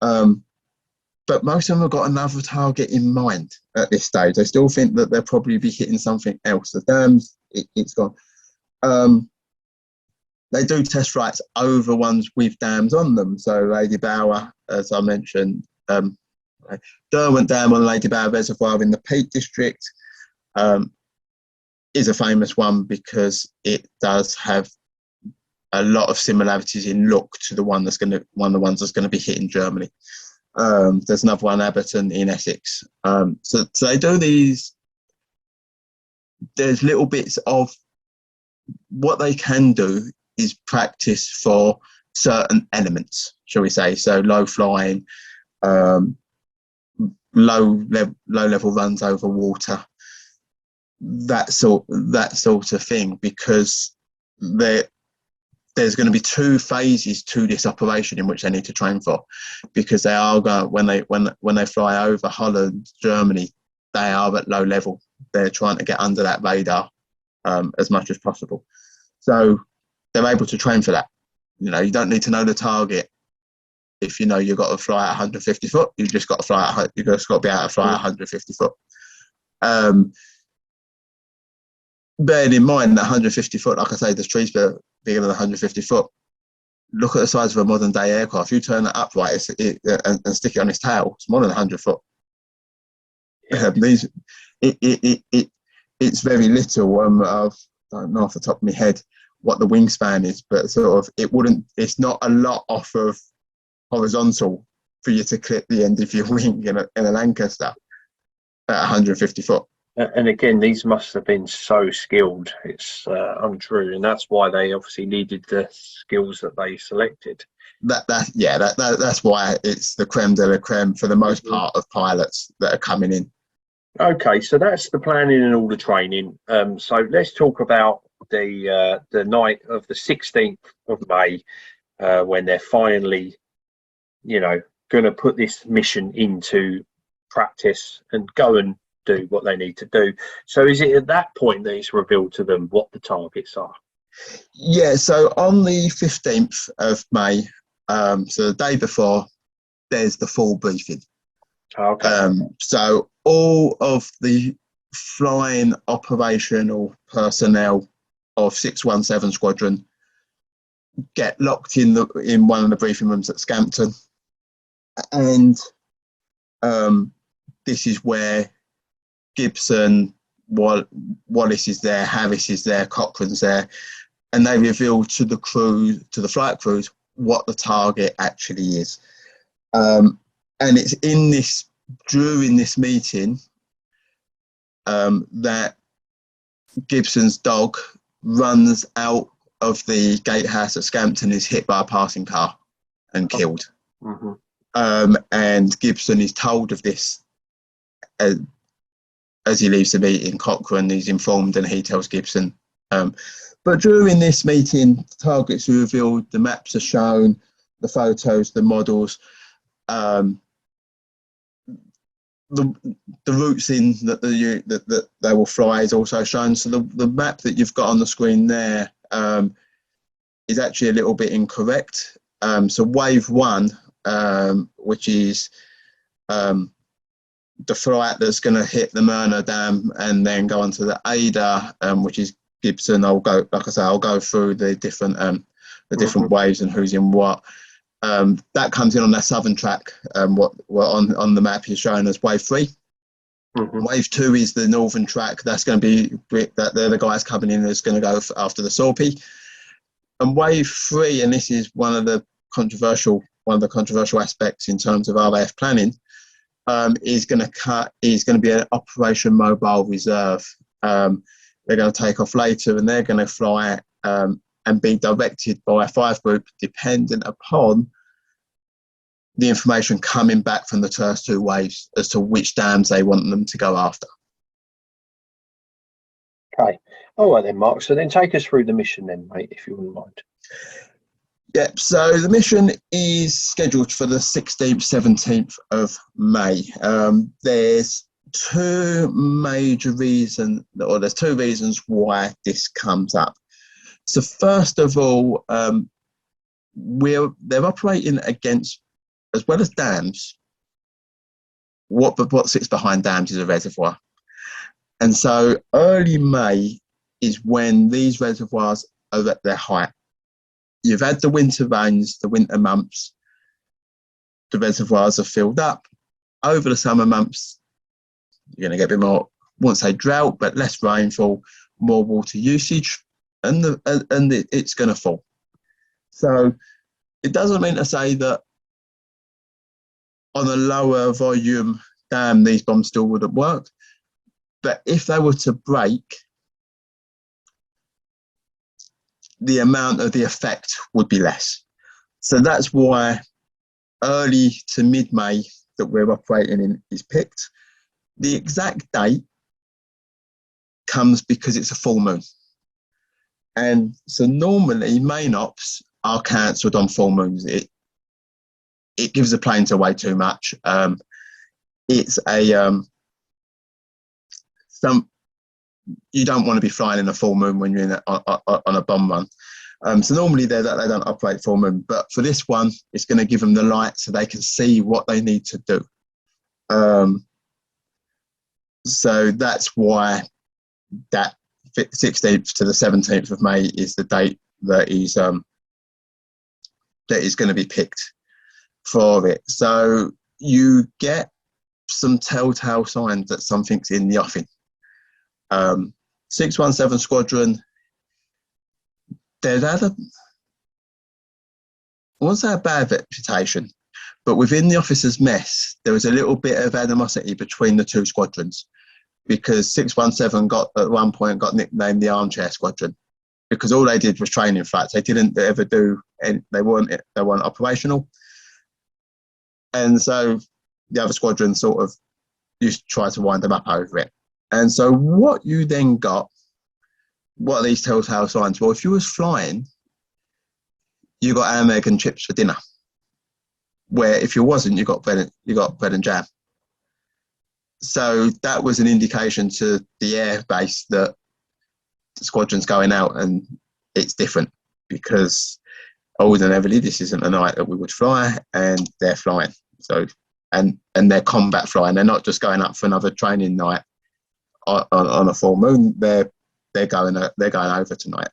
But most of them have got another target in mind at this stage. They still think that they'll probably be hitting something else. The dams, it's gone. They do test flights over ones with dams on them. So Lady Bower, as I mentioned, Derwent Dam on Lady Bower Reservoir in the Peak District is a famous one because it does have a lot of similarities in look to the one of the ones that's going to be hitting Germany. There's another one, Abberton in Essex. So they do these. There's little bits of what they can do is practice for certain elements, shall we say? So low flying, low level runs over water, that sort of thing, because they're there's going to be 2 phases to this operation in which they need to train for, because they are going, when they fly over Holland, Germany, they are at low level. They're trying to get under that radar as much as possible. So they're able to train for that. You know, you don't need to know the target. If you know you've got to fly at 150 foot, you've just got to fly at, you've just got to be able to fly at 150 foot. Bearing in mind that 150 foot, like I say, the trees bigger than 150 foot. Look at the size of a modern day aircraft. You turn it upright and stick it on its tail, it's more than 100 foot. Yeah. It's very little. I don't know off the top of my head what the wingspan is, but sort of it's not a lot off of horizontal for you to clip the end of your wing in a Lancaster at 150 foot. And again, these must have been so skilled. It's untrue, and that's why they obviously needed the skills that they selected. That's why it's the creme de la creme for the most part of pilots that are coming in. Okay, so that's the planning and all the training. So let's talk about the night of the 16th of May, when they're finally, going to put this mission into practice and go and do what they need to do. So is it at that point that it's revealed to them what the targets are? Yeah, so on the 15th of May, so the day before, there's the full briefing. Okay. So all of the flying operational personnel of 617 Squadron get locked in one of the briefing rooms at Scampton, and this is where Gibson, Wallis is there, Harris is there, Cochrane's there, and they reveal to the flight crews, what the target actually is. And it's during this meeting that Gibson's dog runs out of the gatehouse at Scampton, is hit by a passing car and killed. Mm-hmm. And Gibson is told of this as he leaves the meeting. Cochrane is informed and he tells Gibson. But during this meeting, the targets are revealed, the maps are shown, the photos, the models, the routes in that they will fly is also shown. So the map that you've got on the screen there is actually a little bit incorrect. So wave 1, which is the flight that's going to hit the Möhne Dam and then go onto the Eder, which is Gibson. I'll go through the different waves and who's in what. That comes in on that southern track. What on the map is showing as wave 3. Mm-hmm. Wave 2 is the northern track. That's going to be that they're the guys coming in that's going to go after the Sorpy. And wave 3, and this is one of the controversial aspects in terms of RAF planning, is going to be an Operation Mobile Reserve. They're going to take off later, and they're going to fly and be directed by a 5 group, dependent upon the information coming back from the first 2 waves as to which dams they want them to go after. Okay. All right then, Mark. So then take us through the mission then, mate, if you wouldn't mind. Yep, so the mission is scheduled for the 16th, 17th of May. There's 2 major reasons, or there's 2 reasons why this comes up. So first of all, they're operating against, as well as dams, what sits behind dams is a reservoir. And so early May is when these reservoirs are at their height. You've had the winter rains, the winter months, the reservoirs are filled up. Over the summer months, you're going to get a bit more, I won't say drought, but less rainfall, more water usage, and it's going to fall. So it doesn't mean to say that on a lower volume dam, these bombs still wouldn't work. But if they were to break, the amount of the effect would be less. So that's why early to mid-May that we're operating in is picked. The exact date comes because it's a full moon. And so normally main ops are cancelled on full moons. It gives the planes away too much. It's you don't want to be flying in a full moon when you're on a bomb run. So normally they don't operate full moon, but for this one, it's going to give them the light so they can see what they need to do. So that's why that 16th to the 17th of May is the date that is going to be picked for it. So you get some telltale signs that something's in the offing. 617 Squadron, they've had I won't say a bad reputation, but within the officers' mess, there was a little bit of animosity between the two squadrons, because 617 at one point got nicknamed the Armchair Squadron, because all they did was training flights. They didn't ever do, and they weren't operational. And so the other squadron sort of used to try to wind them up over it. And so what you then got, what are these telltale signs? Well, if you was flying, you got ham, egg and chips for dinner. Where if you wasn't, you got bread and jam. So that was an indication to the air base that the squadron's going out and it's different, because ordinarily this isn't a night that we would fly, and they're flying. So and they're combat flying. They're not just going up for another training night on a full moon. They're going over tonight.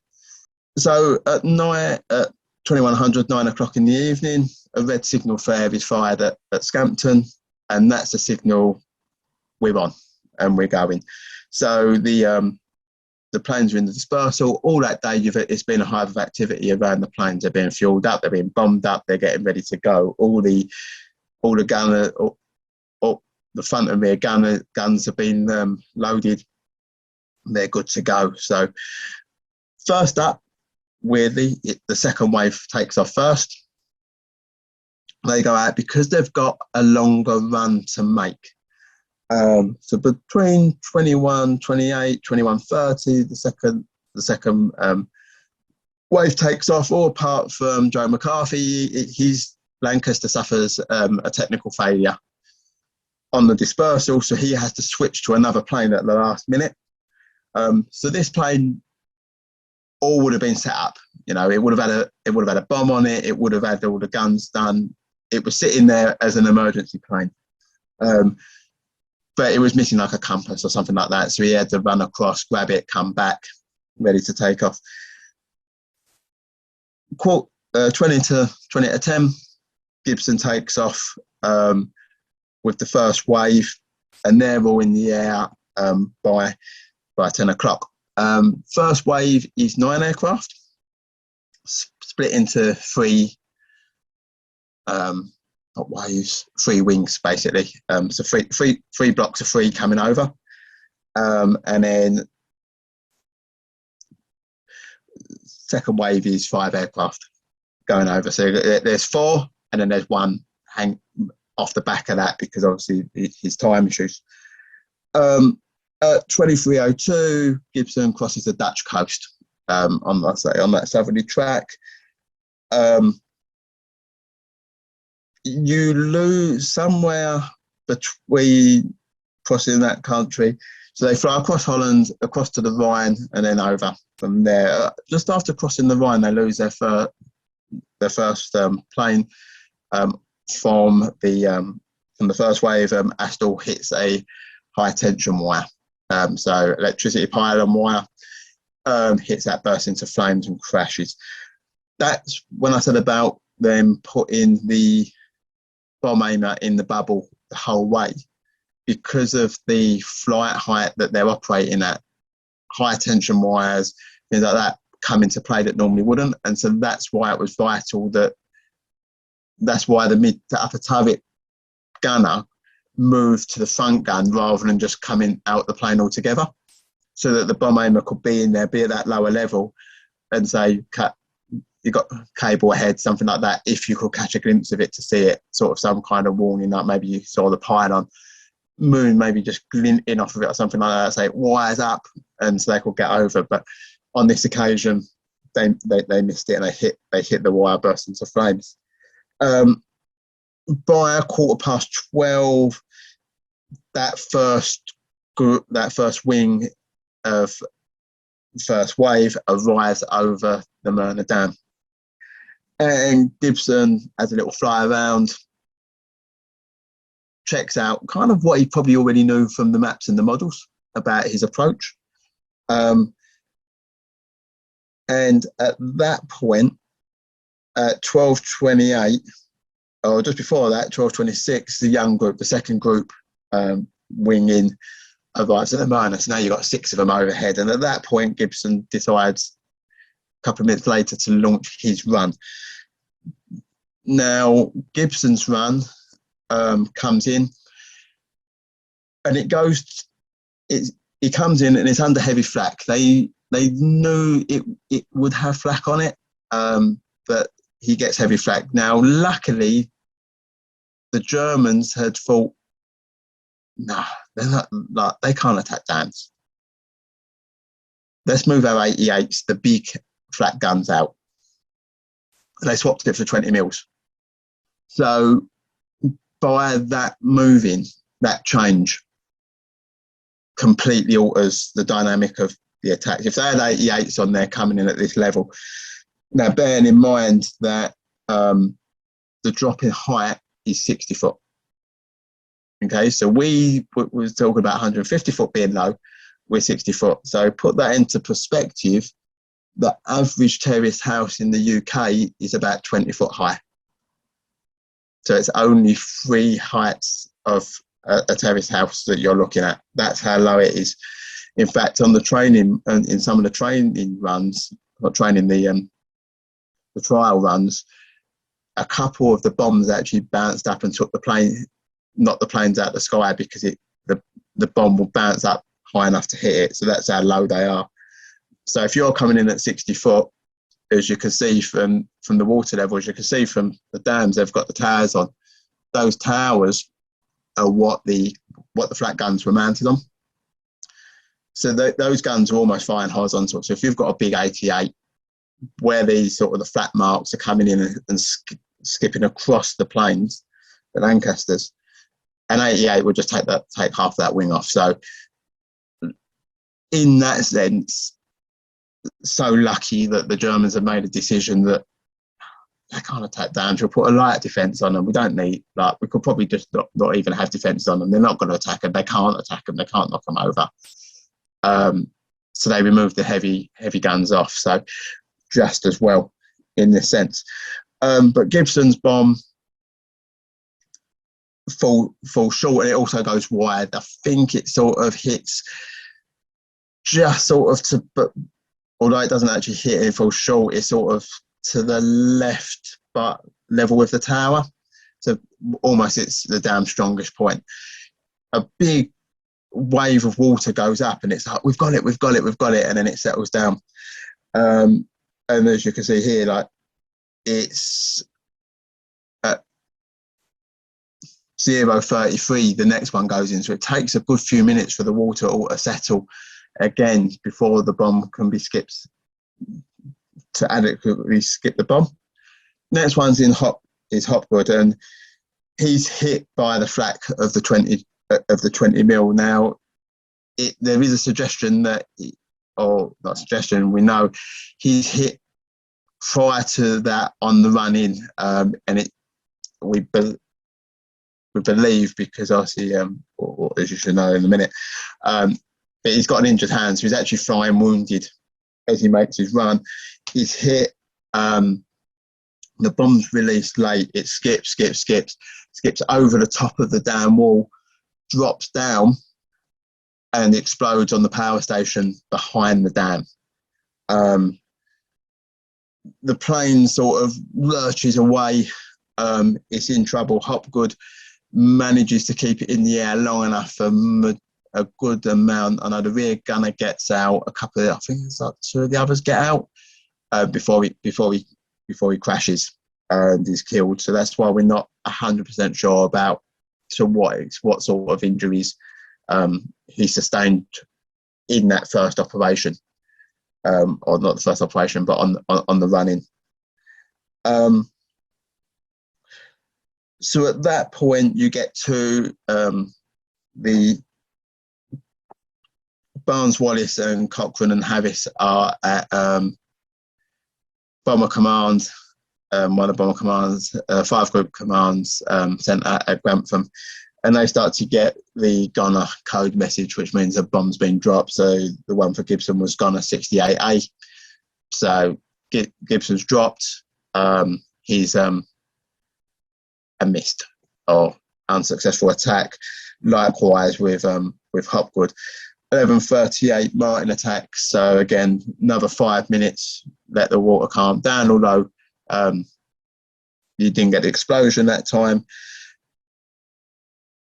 So at night, at 2100, 9 o'clock in the evening, a red signal flare is fired at Scampton, and that's a signal we're on and we're going. So the planes are in the dispersal. All that day, it's been a hive of activity around the planes. They're being fueled up, they're being bombed up, they're getting ready to go. All the gunner, or the front and rear guns have been loaded. They're good to go. So first up, weirdly, the second wave takes off first. They go out because they've got a longer run to make. So between 21:28, 21:30, the second wave takes off. All apart from Joe McCarthy, his Lancaster suffers a technical failure on the dispersal, so he has to switch to another plane at the last minute. So this plane all would have been set up. You know, it would have had a bomb on it. It would have had all the guns done. It was sitting there as an emergency plane. But it was missing like a compass or something like that. So he had to run across, grab it, come back, ready to take off. 20 to 10, Gibson takes off with the first wave, and they're all in the air by 10 o'clock. First wave is 9 aircraft, split into three wings basically. So three blocks of 3 coming over, and then second wave is 5 aircraft going over. So there's 4, and then there's 1 hang off the back of that because obviously his time issues. At 23:02, Gibson crosses the Dutch coast on that southerly track. You lose somewhere between crossing that country. So they fly across Holland, across to the Rhine, and then over from there. Just after crossing the Rhine, they lose their first plane from the first wave. Astle hits a high tension wire. So electricity pylon wire hits that, bursts into flames and crashes. That's when I said about them putting the bomb aimer in the bubble the whole way, because of the flight height that they're operating at. High tension wires, things like that, come into play that normally wouldn't. And so that's why it was vital that's why the mid to upper turret gunner moved to the front gun rather than just coming out the plane altogether, so that the bomb aimer could be in there, be at that lower level, and say, you got cable ahead, something like that, if you could catch a glimpse of it to see it, sort of some kind of warning, like maybe you saw the pylon moon maybe just glinting off of it or something like that, say wires up, and so they could get over. But on this occasion, they missed it and they hit the wire, burst into flames. By 12:15, that first wing of first wave arrives over the Möhne Dam. And Gibson has a little fly around, checks out kind of what he probably already knew from the maps and the models about his approach. And at that point, at 12:28, or just before that, 12:26, the young group, the second group, wing in, arrives at the Möhne. So now you've got 6 of them overhead. And at that point, Gibson decides a couple of minutes later to launch his run. Now, Gibson's run comes in, and it comes in and it's under heavy flak. They knew it would have flak on it, but he gets heavy flak. Now, luckily, the Germans had thought, nah, they can't attack dams. Let's move our 88s, the big flak guns, out. They swapped it for 20 mils. So by that moving, that change completely alters the dynamic of the attack. If they had 88s on there coming in at this level, now bearing in mind that the drop in height is 60 foot. Okay, so we was talking about 150 foot being low, we're 60 foot. So put that into perspective, the average terrace house in the UK is about 20 foot high. So it's only 3 heights of a terrace house that you're looking at. That's how low it is. In fact, on the training, in some of the training runs, not training, the trial runs, a couple of the bombs actually bounced up and took the plane, knocked the planes out of the sky, because the bomb will bounce up high enough to hit it. So that's how low they are. So if you're coming in at 60 foot, as you can see from the water level, as you can see from the dams, they've got the towers on. Those towers are what the flak guns were mounted on. So those guns are almost firing horizontal. So if you've got a big 88, where these sort of the flat marks are coming in and skipping across the planes, the Lancasters, an 88 would just take half that wing off. So in that sense, so lucky that the Germans have made a decision that they can't attack dams. We'll put a light defence on them. We don't need, we could probably just not even have defence on them. They're not going to attack them. They can't attack them. They can't knock them over. So they removed the heavy guns off. So just as well in this sense. But Gibson's bomb falls short, and it also goes wide. I think it sort of hits just sort of but although it doesn't actually hit, it falls short. It's sort of to the left, but level with the tower. So almost it's the dam's strongest point. A big wave of water goes up, and it's like, we've got it, and then it settles down. And as you can see here, it's at 0:33, the next one goes in. So it takes a good few minutes for the water all to settle again before the bomb can be skipped, to adequately skip the bomb. Next one's is Hopwood, and he's hit by the flak of the 20 mil. Now, there is a suggestion that, or not suggestion, we know he's hit prior to that on the run in, and we believe, because obviously, or as you should know in a minute, but he's got an injured hand, so he's actually flying wounded as he makes his run. He's hit, the bomb's released late, it skips over the top of the dam wall, drops down, and explodes on the power station behind the dam. The plane sort of lurches away, it's in trouble. Hopgood manages to keep it in the air long enough for a good amount. I know the rear gunner gets out, I think it's like 2 of the others get out before he crashes and is killed. So that's why we're not 100% sure about what sort of injuries he sustained in that first operation. or not the first operation, but on the run-in. So at that point, you get to the Barnes Wallis and Cochrane and Harris are at Bomber Command, one of Bomber Command's 5-group commands centre at Grantham, and they start to get the Gunner code message, which means a bomb's been dropped. So the one for Gibson was Gunner 68A. So Gibson's dropped. He's a missed or unsuccessful attack. Likewise with Hopwood. 11:38 Martin attacks. So again, another 5 minutes. Let the water calm down. Although you didn't get the explosion that time.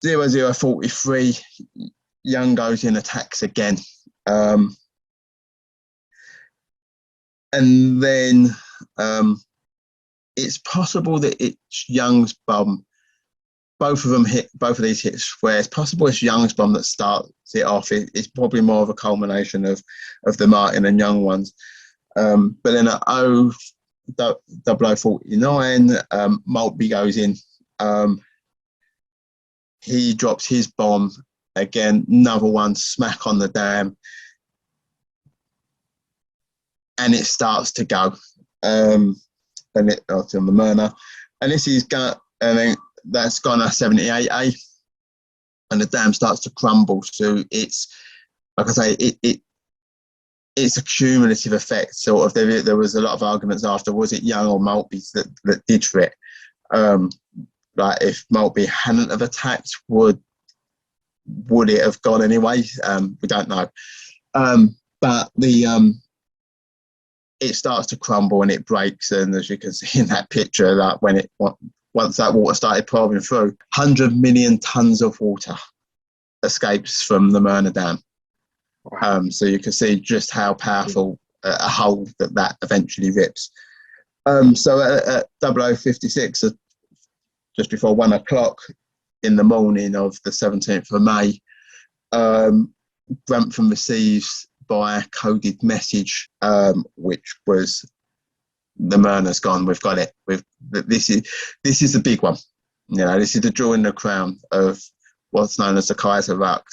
00:43. Young goes in, attacks again. And then it's possible that it's Young's bomb. Both of these hits where it's possible it's Young's bomb that starts it off. It's probably more of a culmination of the Martin and Young ones. But then at 00:49, Maltby goes in. He drops his bomb again, another one smack on the dam, and it starts to go. And it on the Möhne, and this is that's gone 78A, and the dam starts to crumble. So it's like I say, it's a cumulative effect. Sort of there was a lot of arguments after, was it Young or Maltby that did for it? Like if Maltby hadn't have attacked, would it have gone anyway? We don't know. But it starts to crumble and it breaks, and as you can see in that picture, that once that water started pouring through, 100 million tons of water escapes from the Möhne Dam. Wow. So you can see just how powerful a hole that eventually rips. So at 00:56, just before 1 o'clock in the morning of the 17th of May, Grantham receives by a coded message, which was the Möhne's gone. We've got it. This is the big one. You know, this is the jewel in the crown of what's known as the Kaiserreich,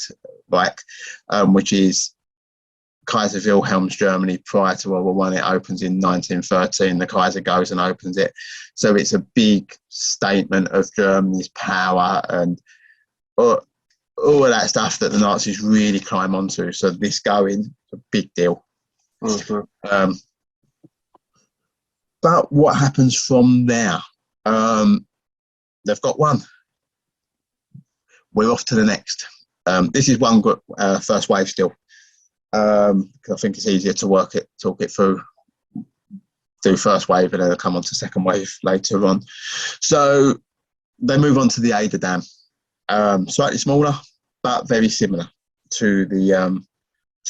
which is Kaiser Wilhelm's Germany prior to World War I. It opens in 1913. The Kaiser goes and opens it. So it's a big statement of Germany's power and all of that stuff that the Nazis really climb onto. So this going is a big deal. Mm-hmm. But what happens from there? They've got one. We're off to the next. This is one group, first wave still. I think it's easier to talk it through, do first wave and then come on to second wave later on. So they move on to the Eder Dam, slightly smaller but very similar to the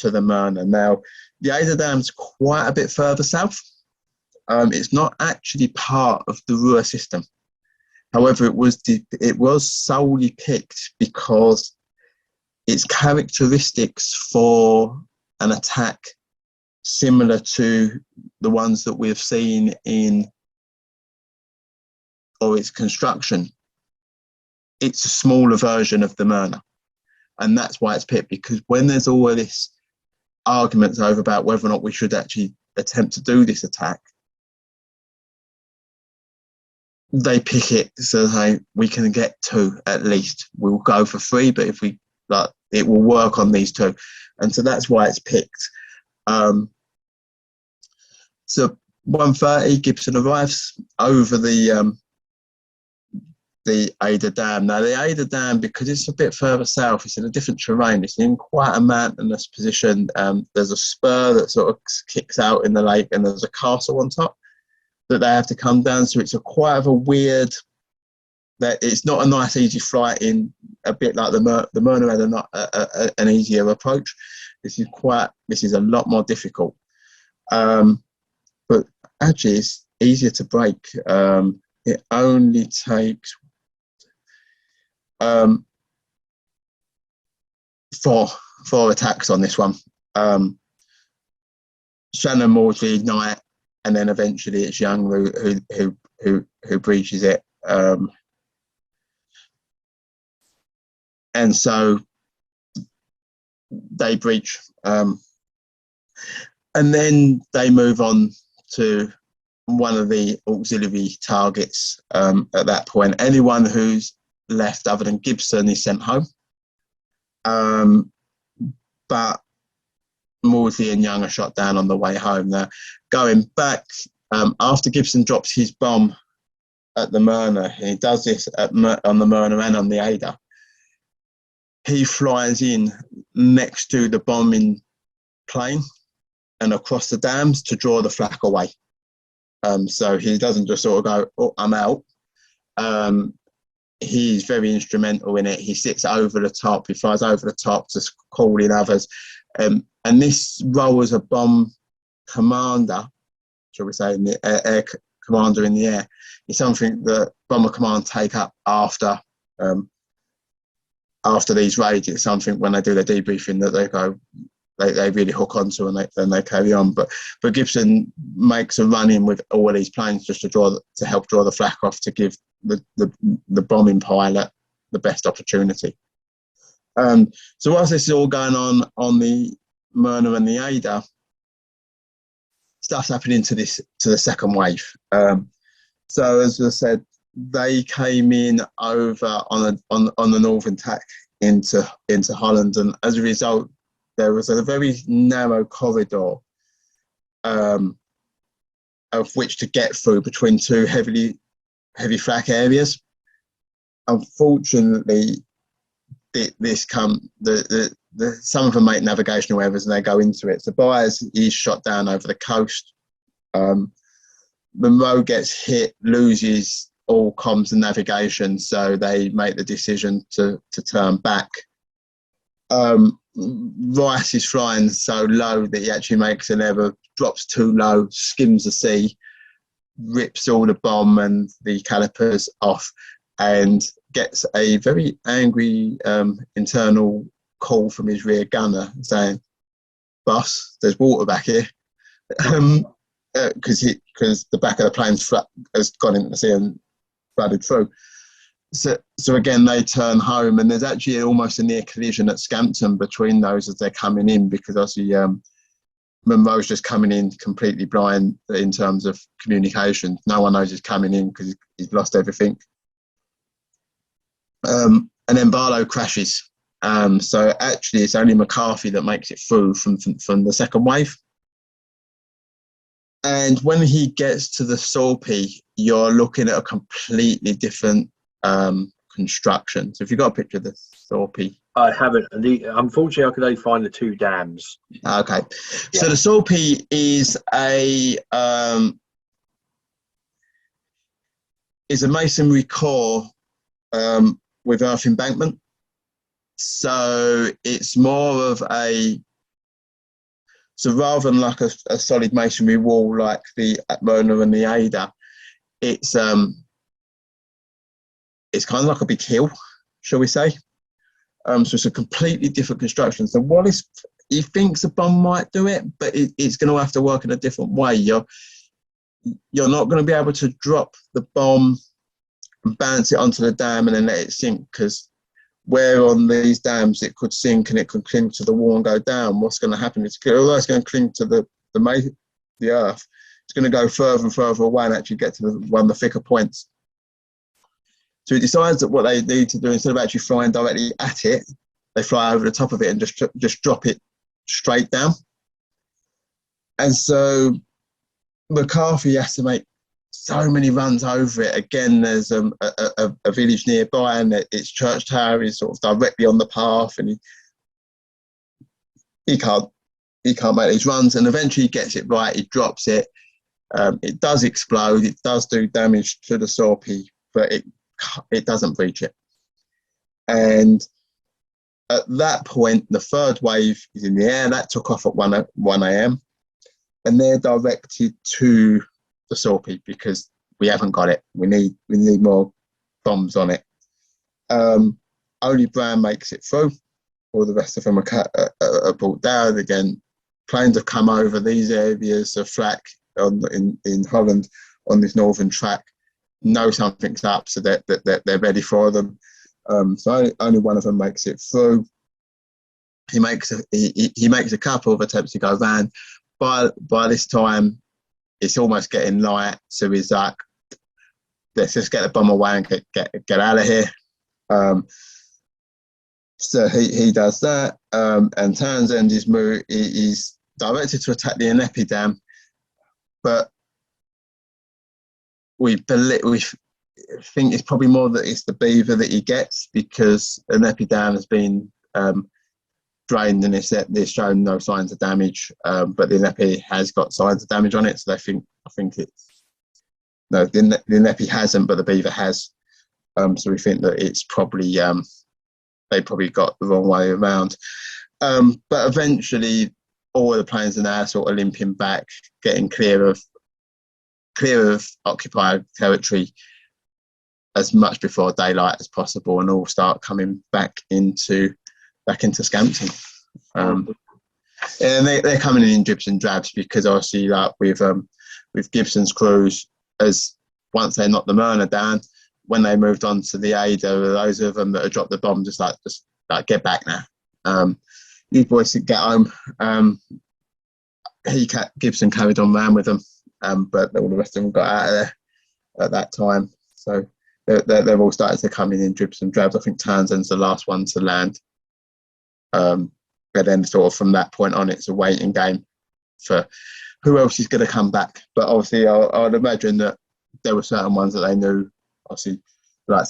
Möhne. Now the Eder Dam's quite a bit further south. It's not actually part of the Ruhr system. However, it was solely picked because its characteristics for an attack similar to the ones that we've seen its construction. It's a smaller version of the Möhne, and that's why it's picked, because when there's all of this arguments over about whether or not we should actually attempt to do this attack, they pick it so hey, we can get 2 at least. We'll go for 3, but if we it will work on these 2, and so that's why it's picked. So 1:30, Gibson arrives over the Eder Dam. Now the Eder Dam, because it's a bit further south, it's in a different terrain. It's in quite a mountainous position. There's a spur that sort of kicks out in the lake, and there's a castle on top that they have to come down. So it's quite of a weird. That it's not a nice, easy flight in, a bit like the Möhne had an easier approach. This is a lot more difficult. But actually, it's easier to break. It only takes 4 attacks on this one. Shannon, Maudsley ignite, and then eventually it's Young who breaches it. And so they breach, and then they move on to one of the auxiliary targets. At that point, anyone who's left other than Gibson is sent home. But Maudsley and Young are shot down on the way home. Now, going back, after Gibson drops his bomb at the Möhne, he does this on the Möhne and on the Eder. He flies in next to the bombing plane and across the dams to draw the flak away. So he doesn't just sort of go, "Oh, I'm out." He's very instrumental in it. He sits over the top. He flies over the top to call in others. And this role as a bomb commander, shall we say, in the air commander in the air, is something that Bomber Command take up after these raids. It's something when they do their debriefing that they really hook onto, and they carry on. But Gibson makes a run in with all of these planes just to help draw the flak off, to give the bombing pilot the best opportunity. So whilst this is all going on the Möhne and the Eder, stuff's happening to the second wave. So as I said, they came in over on the northern tack into Holland, and as a result, there was a very narrow corridor of which to get through between two heavy flak areas. Unfortunately, some of them make navigational errors and they go into it. So Byers is shot down over the coast. Monroe gets hit, loses all comms and navigation, so they make the decision to turn back. Rice is flying so low that he actually makes an error, drops too low, skims the sea, rips all the bomb and the calipers off, and gets a very angry internal call from his rear gunner saying, "Boss, there's water back here," because the back of the plane has gone into the sea and flooded through. So again, they turn home, and there's actually almost a near collision at Scampton between those as they're coming in, because obviously Monroe's just coming in completely blind in terms of communication. No one knows he's coming in because he's lost everything. And then Barlow crashes. So actually, it's only McCarthy that makes it through from the second wave. And when he gets to the Sorpy, you're looking at a completely different construction. So if you've got a picture of the Sorpy. I haven't. Unfortunately, I could only find the two dams. Okay. Yeah. So the Sorpy is a masonry core with earth embankment. So it's more of so rather than like a solid masonry wall like the Möhne and the Eder, it's kind of like a big hill, shall we say. So it's a completely different construction. So Wallis, he thinks a bomb might do it, but it's going to have to work in a different way. You're not going to be able to drop the bomb and bounce it onto the dam and then let it sink, because where on these dams it could sink and it could cling to the wall and go down, what's going to happen is, although it's going to cling to the earth, it's going to go further and further away and actually get to one of the thicker points. So he decides that what they need to do, instead of actually flying directly at it, they fly over the top of it and just drop it straight down. And so McCarthy has to make so many runs over it. Again, there's a village nearby, and its church tower is sort of directly on the path, and he can't make these runs. And eventually he gets it right. He drops it. It does explode. It does do damage to the Sorpy, but it doesn't breach it. And at that point, the third wave is in the air. That took off at 1 a.m. and they're directed to the Sorpy because we haven't got it. We need more bombs on it. Only Brown makes it through. All the rest of them are brought down again. planes have come over these areas of flak in Holland on this northern track, know something's up, so that they're ready for them. So only one of them makes it through. He makes a couple of attempts to go round. By this time, it's almost getting light, so he's like, let's just get the bomb away and get out of here. So he does that, and Townsend is directed to attack the Edersee Dam, but we think it's probably more that it's the beaver that he gets, because Edersee Dam has been drained and it's shown no signs of damage, but the Edersee has got signs of damage on it, so I think it's no, the Edersee hasn't, but the beaver has. So we think that it's probably they probably got the wrong way around. But eventually, all the planes are now sort of limping back, getting clear of occupied territory as much before daylight as possible, and all start coming back into Scampton. And they're coming in dribs and drabs, because obviously, like with Gibson's crews, as once they knocked the Möhne down, when they moved on to the Eder, those of them that had dropped the bomb just get back now. You boys should get home. Gibson carried on round with them, but all the rest of them got out of there at that time. So they've all started to come in dribs and drabs. I think Townsend's the last one to land. But then sort of from that point on, it's a waiting game for who else is going to come back. But obviously, I would imagine that there were certain ones that they knew, obviously, like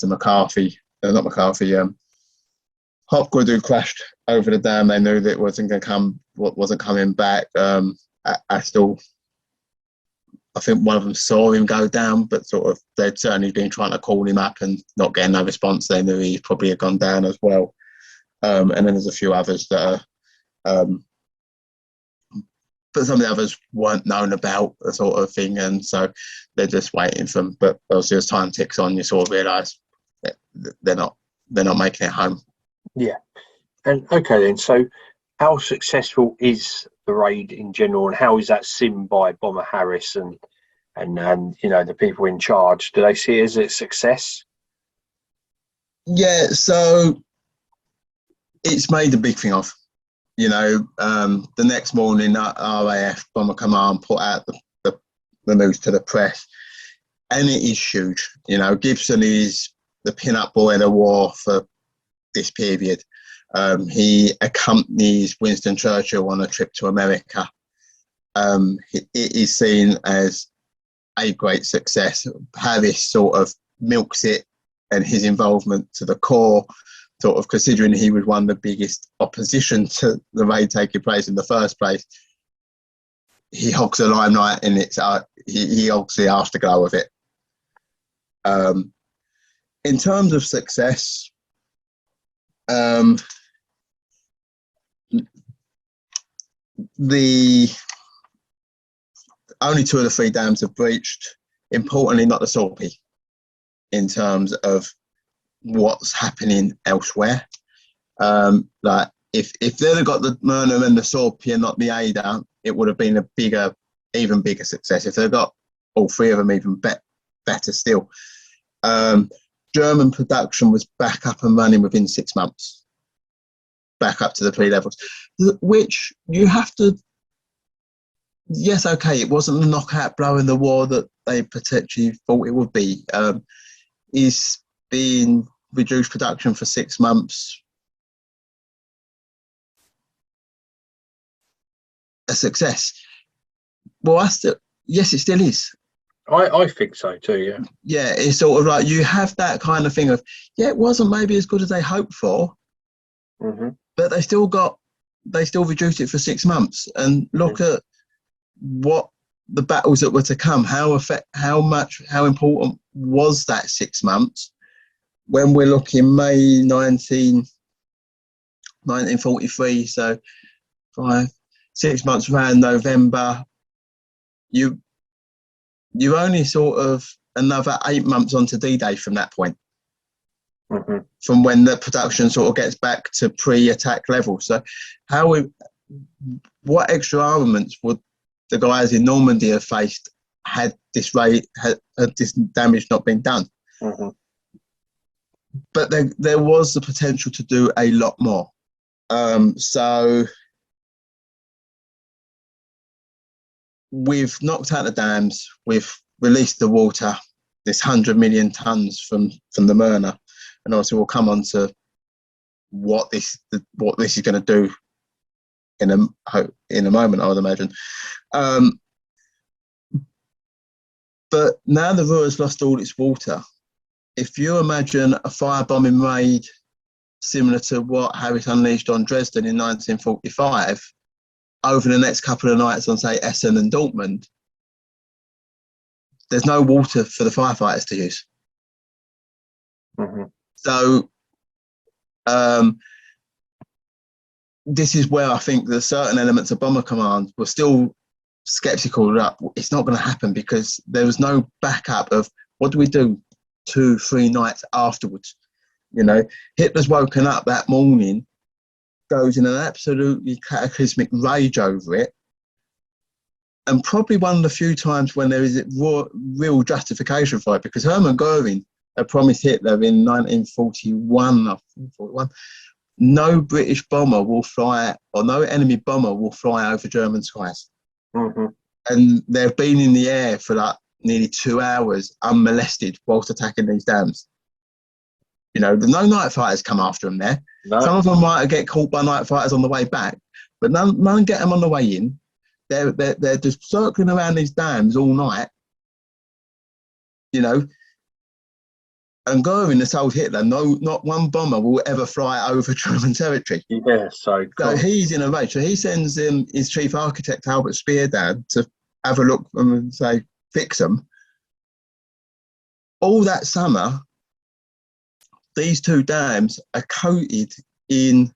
Hopgood, who crashed over the dam. They knew that it wasn't coming back. Astle, I think one of them saw him go down, but sort of they'd certainly been trying to call him up and not getting no response. They knew he probably had gone down as well. And then there's a few others that are, but some of the others weren't known about, the sort of thing, and so they're just waiting for them. But obviously, as time ticks on, you sort of realise that they're not making it home. Yeah. And okay then, so how successful is the raid in general, and how is that seen by Bomber Harris and the people in charge? Do they see it as a success? Yeah, so it's made a big thing of. The next morning, RAF Bomber Command put out the news to the press, and it is huge. Gibson is the pin-up boy of the war for this period. He accompanies Winston Churchill on a trip to America. It is seen as a great success. Harris sort of milks it, and his involvement to the core, sort of considering he was one of the biggest opposition to the raid taking place in the first place, he hogs the limelight, and he obviously has to go with it. In terms of success, the only 2 of the 3 dams have breached. Importantly, not the Sorpy, in terms of what's happening elsewhere. Like if they'd have got the Möhne and the Sorpy and not the Eder, it would have been a even bigger success. If they'd got all 3 of them, even better still. German production was back up and running within 6 months, back up to the pre-levels, which you have to. Yes, okay, it wasn't the knockout blow in the war that they potentially thought it would be. Is being reduced production for 6 months a success? Well, yes, it still is. I think so too, yeah. Yeah, it's sort of like you have that kind of thing of, yeah, it wasn't maybe as good as they hoped for, but they still reduced it for 6 months. And look at what the battles that were to come. How important was that 6 months? When we're looking May 1943, so 6 months around November, you only sort of another 8 months onto D-Day from that point, from when the production sort of gets back to pre-attack level. So how what extra armaments would the guys in Normandy have faced had this damage not been done? Mm-hmm. But there was the potential to do a lot more. So we've knocked out the dams, we've released the water, this 100 million tons from the Möhne, and obviously we'll come on to what this is going to do in a moment, I would imagine. But now the Ruhr has lost all its water. If you imagine a firebombing raid similar to what Harris unleashed on Dresden in 1945, over the next couple of nights on, say, Essen and Dortmund, there's no water for the firefighters to use. Mm-hmm. So this is where I think that certain elements of Bomber Command were still sceptical that it's not going to happen, because there was no backup of what do we do 2-3 nights afterwards. You know, Hitler's woken up that morning, goes in an absolutely cataclysmic rage over it, and probably one of the few times when there is real justification for it, because Hermann Goering had promised Hitler in 1941, no British bomber will fly, or no enemy bomber will fly over German skies. Mm-hmm. And they've been in the air for like nearly 2 hours unmolested whilst attacking these dams. You know, no night fighters come after them there. No. Some of them might get caught by night fighters on the way back, but none get them on the way in. They're just circling around these dams all night, you know. And Goering has told Hitler, no, not one bomber will ever fly over German territory. Yeah, so he's in a rage. So he sends his chief architect, Albert Speer, down to have a look and say, fix them. All that summer, these 2 dams are coated in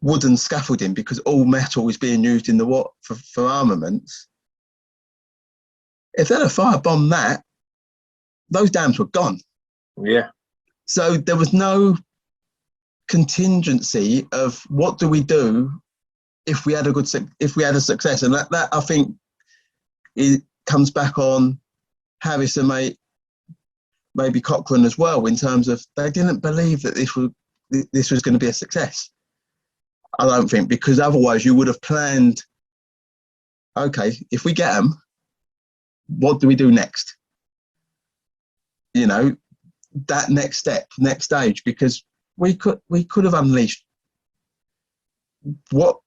wooden scaffolding, because all metal is being used in the for armaments. If they'd have firebombed that, those dams were gone. Yeah. So there was no contingency of what do we do if we had a success, and that I think it comes back on Harris and maybe Cochrane as well, in terms of they didn't believe that this was going to be a success. I don't think, because otherwise you would have planned, okay, if we get them, what do we do next? You know, that next step, next stage, because we could have unleashed what,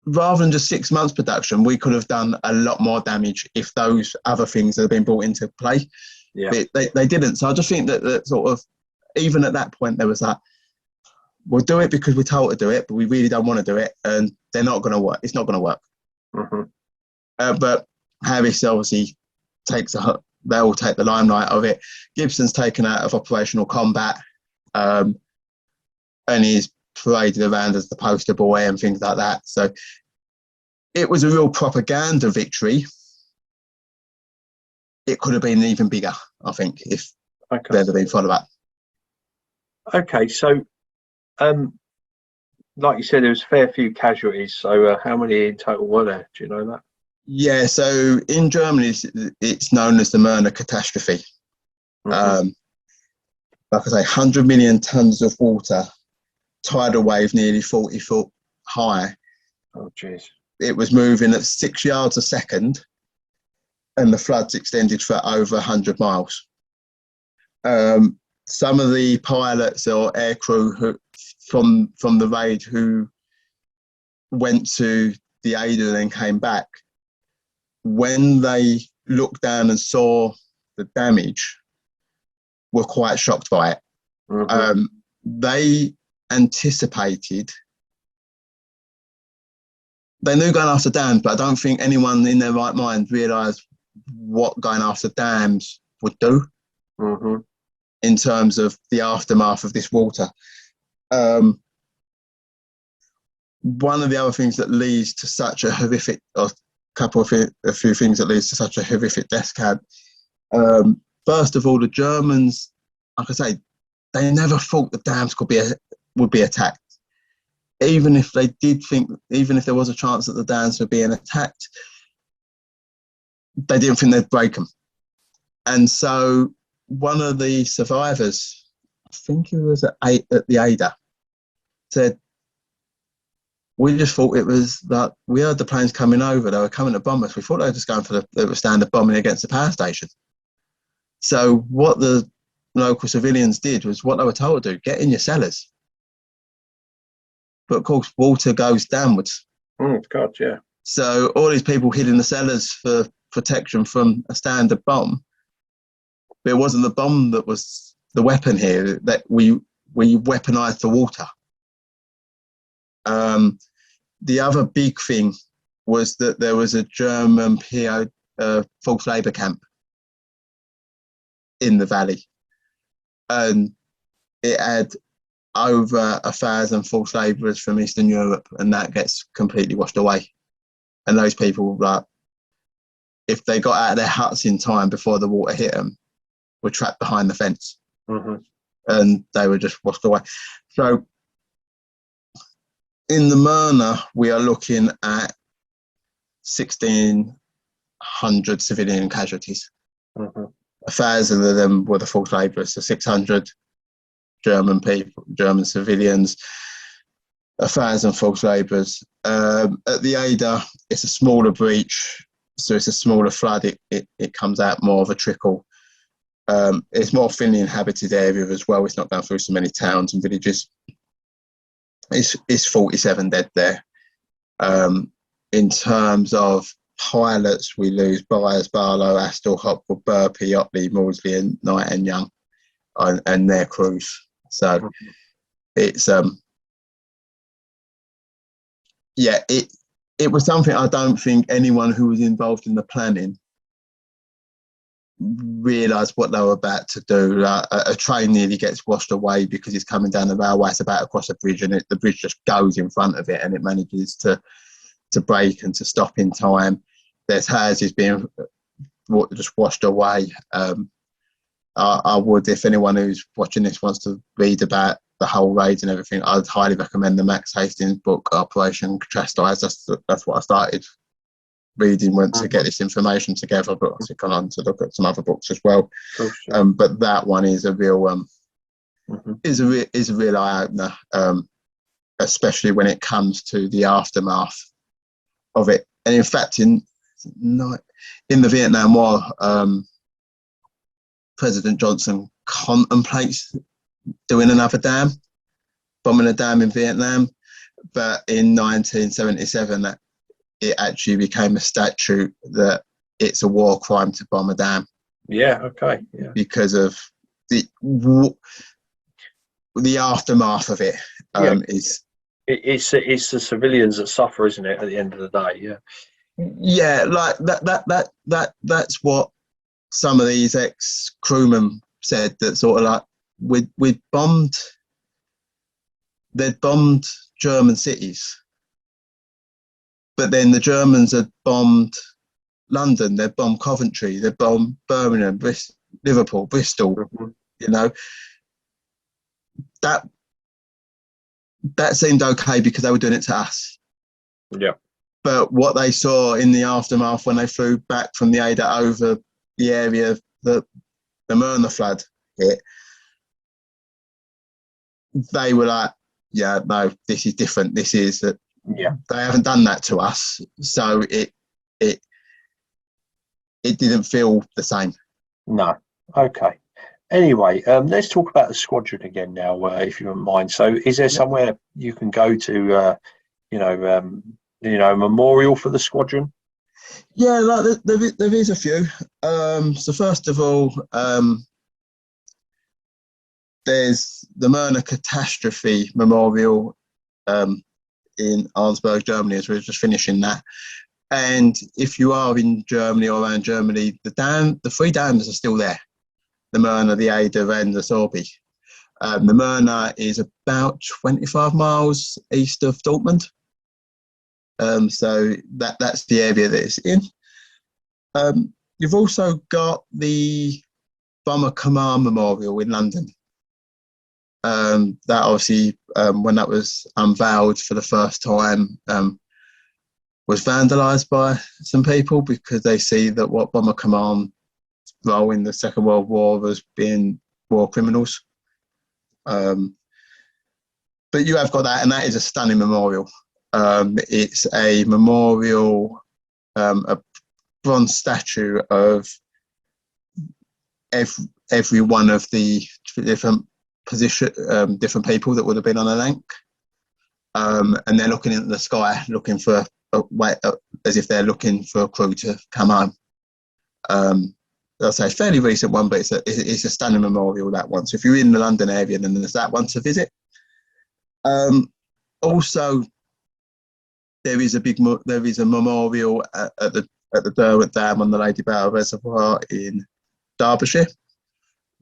rather than just 6 months production, we could have done a lot more damage if those other things had been brought into play. Yeah. But they didn't. So I just think that sort of, even at that point, there was that, we'll do it because we're told to do it, but we really don't want to do it, and they're not going to work. It's not going to work. Mm-hmm. But Harris obviously they all take the limelight of it. Gibson's taken out of operational combat, and he's paraded around as the poster boy and things like that. So it was a real propaganda victory. It could have been even bigger, I think, if there'd have been follow-up. Okay, so like you said, there was a fair few casualties. So how many in total were there? Do you know that? Yeah, so in Germany, it's known as the Möhne catastrophe. Mm-hmm. Like I say, 100 million tons of water, tidal wave nearly 40 foot high. Oh, jeez. It was moving at 6 yards a second, and the floods extended for over 100 miles. Some of the pilots or aircrew from the raid who went to the Eder and then came back, when they looked down and saw the damage, were quite shocked by it. Mm-hmm. They anticipated, they knew going after dams, but I don't think anyone in their right mind realised what going after dams would do. Mm-hmm. In terms of the aftermath of this water. One of the other things that leads to such a horrific, or a few things that leads to such a horrific death count. First of all, the Germans, like I say, they never thought the dams would be attacked. even if they did think, even if there was a chance that the dams were being attacked, they didn't think they'd break them. And so one of the survivors, I think he was at the Eder, said, we just thought it was that we heard the planes coming over, they were coming to bomb us. We thought they were just going for they were standard bombing against the power station. So what the local civilians did was what they were told to do, get in your cellars. But of course, water goes downwards. Oh, God, yeah. So all these people hid in the cellars for protection from a standard bomb. But it wasn't the bomb that was the weapon here, that we weaponized the water. The other big thing was that there was a German PO, forced labour camp in the valley. And it had over 1,000 forced labourers from Eastern Europe, and that gets completely washed away. And those people, like, if they got out of their huts in time before the water hit them, were trapped behind the fence. Mm-hmm. And they were just washed away. So in the Möhne, we are looking at 1,600 civilian casualties. Mm-hmm. 1,000 of them were the forced labourers, so 600 German people, German civilians, 1,000 forced labourers. At the Eder, it's a smaller breach, so it's a smaller flood. It comes out more of a trickle. It's more thinly inhabited area as well. It's not going through so many towns and villages. It's 47 dead there. In terms of pilots, we lose Byers, Barlow, Astle, Hopwood, Burpee, Otley, Maudsley, and Knight and Young, and their crews. So it's it was something I don't think anyone who was involved in the planning realised what they were about to do. A train nearly gets washed away because it's coming down the railway. It's about to cross a bridge, and the bridge just goes in front of it, and it manages to break and to stop in time. There's houses being just washed away. I would, if anyone who's watching this wants to read about the whole raid and everything, I'd highly recommend the Max Hastings book, Operation Chastise. That's what I started reading to get this information together, but I've gone on to look at some other books as well. Oh, sure. But that one is a real is a real eye opener, especially when it comes to the aftermath of it. And in fact, in the Vietnam War, President Johnson contemplates doing another dam, bombing a dam in Vietnam, but in 1977 it actually became a statute that it's a war crime to bomb a dam. Yeah, okay. Yeah. Because of the aftermath of it. It's the civilians that suffer, isn't it, at the end of the day? Yeah. Yeah, like that's what some of these ex-crewmen said, that sort of like they'd bombed German cities, but then the Germans had bombed London, they'd bombed Coventry, they'd bombed Birmingham, Liverpool, Bristol. Mm-hmm. You know, that seemed okay because they were doing it to us. Yeah. But what they saw in the aftermath when they flew back from the Eder over the area that the Möhne flood hit, they were like, yeah, no, this is different. This is that. Yeah. They haven't done that to us, so it didn't feel the same. No. Okay. Anyway, let's talk about the squadron again now, if you don't mind. So, is there somewhere you can go to, a memorial for the squadron? Yeah, like there is a few. So first of all, there's the Möhne Catastrophe Memorial in Arnsberg, Germany, as we're just finishing that. And if you are in Germany or around Germany, the three dams are still there: the Möhne, the Eder, and the Sorby. The Möhne is about 25 miles east of Dortmund. So that's the area that it's in. You've also got the Bomber Command Memorial in London. That obviously, when that was unveiled for the first time, was vandalised by some people because they see that what Bomber Command role in the Second World War was being war criminals. But you have got that, and that is a stunning memorial. It's a memorial, a bronze statue of every one of the different different people that would have been on a Lanc, and they're looking into the sky, looking for as if they're looking for a crew to come home. I'll say it's a fairly recent one, but it's a stunning memorial, that one. So if you're in the London area, then there's that one to visit. Also, there is a memorial at the Derwent Dam on the Lady Bower Reservoir in Derbyshire,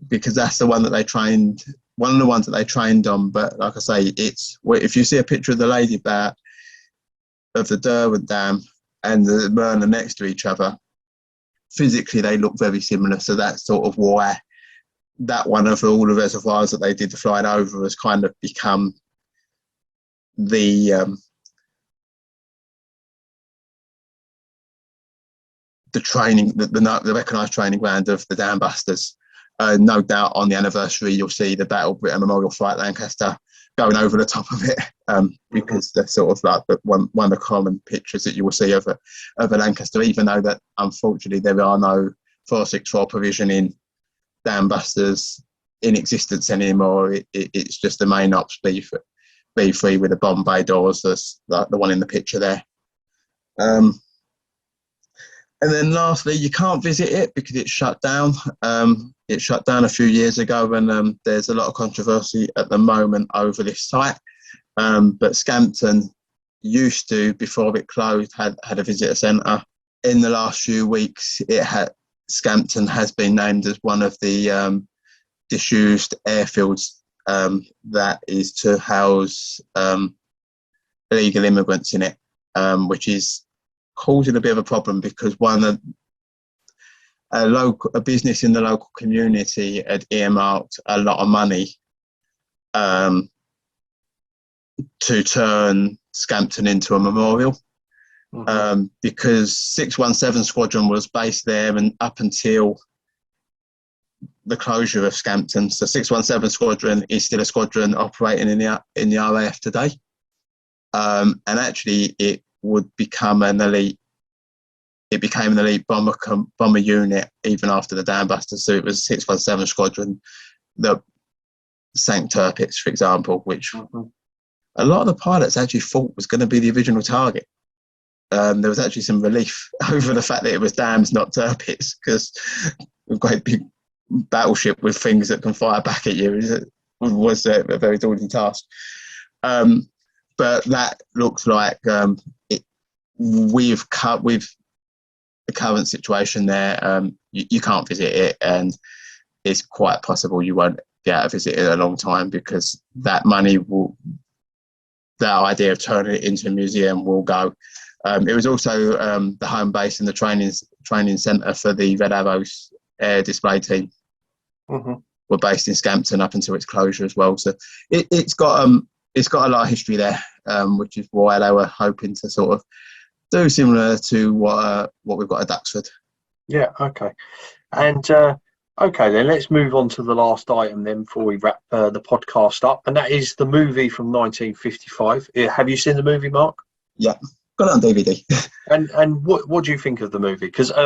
because that's the one that they trained. One of the ones that they trained on. But like I say, if you see a picture of the Lady Bower, of the Derwent Dam and the Möhne next to each other, physically they look very similar. So that's sort of why that one of all the reservoirs that they did the flying over has kind of become the training, the recognised training ground of the Dambusters. No doubt on the anniversary you'll see the Battle Britain Memorial Flight Lancaster going over the top of it, because they're sort of like one of the common pictures that you will see of a Lancaster, even though that unfortunately there are no 464 provisioning Dambusters in existence anymore. It's just the main ops B3 with the bomb bay doors, that's like the one in the picture there. And then lastly, you can't visit it because it's shut down. It shut down a few years ago, and there's a lot of controversy at the moment over this site. But Scampton used to, before it closed, had a visitor centre. In the last few weeks, Scampton has been named as one of the disused airfields that is to house illegal immigrants in it, which is causing a bit of a problem because a business in the local community had earmarked a lot of money to turn Scampton into a memorial, because 617 Squadron was based there and up until the closure of Scampton. So 617 Squadron is still a squadron operating in the RAF today, and actually it would become an elite. It became an elite bomber unit even after the Dambusters. So it was 617 Squadron that sank Tirpitz, for example, which a lot of the pilots actually thought was going to be the original target. There was actually some relief over the fact that it was Dams, not Tirpitz, because a great big battleship with things that can fire back at you was a very daunting task. But that looks like with the current situation there, you can't visit it, and it's quite possible you won't be able to visit it in a long time because that money that idea of turning it into a museum will go. It was also the home base and the training centre for the Red Arrows air display team. Were based in Scampton up until its closure as well. So it's got a lot of history there, which is why they were hoping to sort of do similar to what we've got at Duxford. Yeah, okay. And okay, then let's move on to the last item then before we wrap the podcast up, and that is the movie from 1955. Have you seen the movie, Mark? Yeah, got it on DVD. And what do you think of the movie? Because I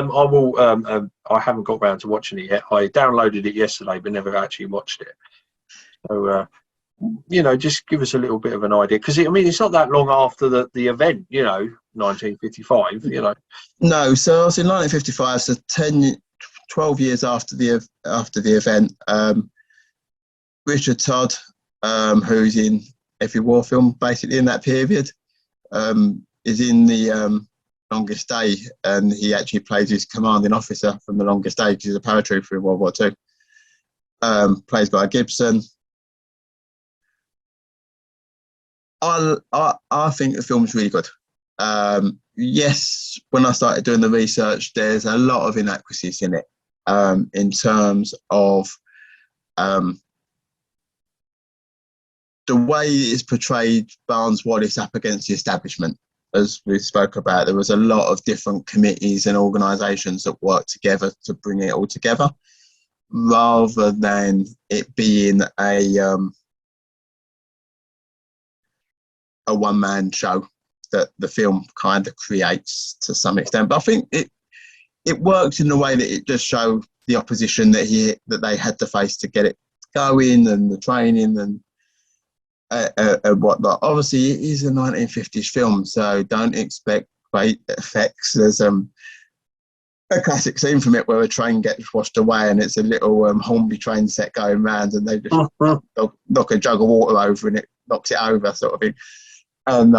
haven't got round to watching it yet. I downloaded it yesterday, but never actually watched it. So just give us a little bit of an idea, because it's not that long after the event, 1955. No, so I was in 1955, so 12 years after the event. Richard Todd, who's in every war film basically in that period, is in the Longest Day, and he actually plays his commanding officer from the Longest Day because he's a paratrooper in World War II. Plays Guy Gibson. I think the film is really good. Yes, when I started doing the research, there's a lot of inaccuracies in it, in terms of the way it's portrayed Barnes Wallis up against the establishment, as we spoke about, there was a lot of different committees and organisations that worked together to bring it all together, rather than it being a one-man show that the film kind of creates to some extent. But I think it worked in the way that it just showed the opposition that they had to face to get it going, and the training and whatnot. Obviously, it is a 1950s film, so don't expect great effects. There's a classic scene from it where a train gets washed away, and it's a little Hornby train set going round, and they just knock a jug of water over, and it knocks it over, sort of thing. And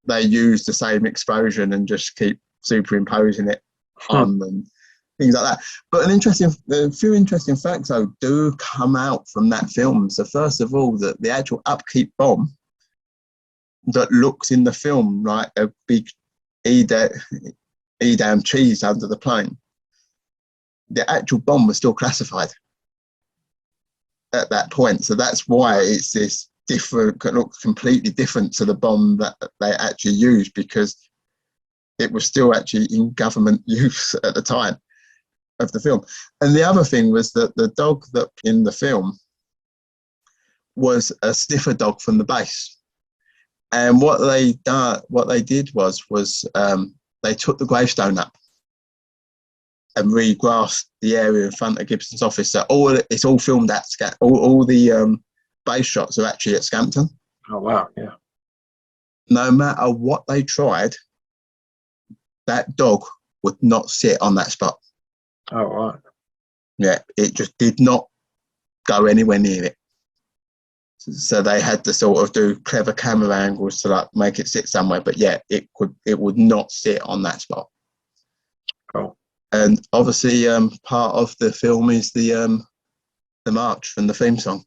they use the same explosion and just keep superimposing it on and things like that. But a few interesting facts though do come out from that film. So first of all, the actual upkeep bomb that looks in the film like a big Edam cheese under the plane, the actual bomb was still classified at that point. So that's why it's this different, looks completely different to the bomb that they actually used, because it was still actually in government use at the time of the film. And the other thing was that the dog that in the film was a sniffer dog from the base. And what they did was they took the gravestone up and regrassed the area in front of Gibson's office. So it's all filmed at all the base shots are actually at Scampton. Oh wow, yeah. No matter what they tried, that dog would not sit on that spot. Oh right. Yeah, it just did not go anywhere near it. So they had to sort of do clever camera angles to like make it sit somewhere, but yeah, it would not sit on that spot. Cool. And obviously, part of the film is the march from the theme song.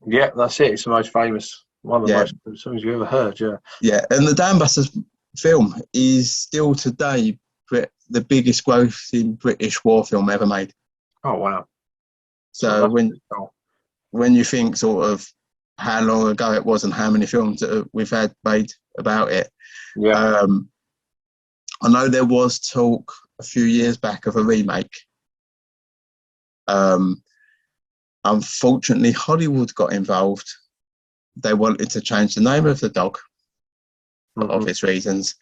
Yeah, that's it. It's the most famous, one of the most songs you ever heard. Yeah. Yeah, and the Dambusters film is still today the biggest grossing British war film ever made. Oh wow! So when you think sort of how long ago it was and how many films that we've had made about it, yeah. I know there was talk a few years back of a remake. Unfortunately, Hollywood got involved. They wanted to change the name of the dog for obvious reasons.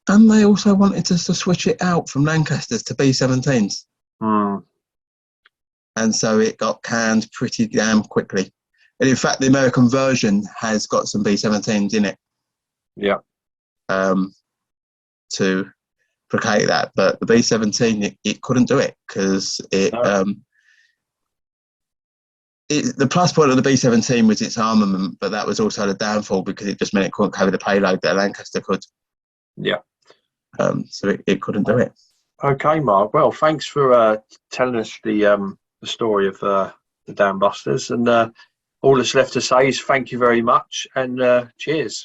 And they also wanted us to switch it out from Lancasters to B-17s. Mm. And so it got canned pretty damn quickly. And in fact, the American version has got some B-17s in it. Yeah. To placate that. But the B-17, it couldn't do it because the plus point of the B-17 was its armament, but that was also the downfall because it just meant it couldn't carry the payload that a Lancaster could. Yeah. So it couldn't do it. Okay, Mark. Well, thanks for telling us the story of the Dambusters, and all that's left to say is thank you very much and cheers.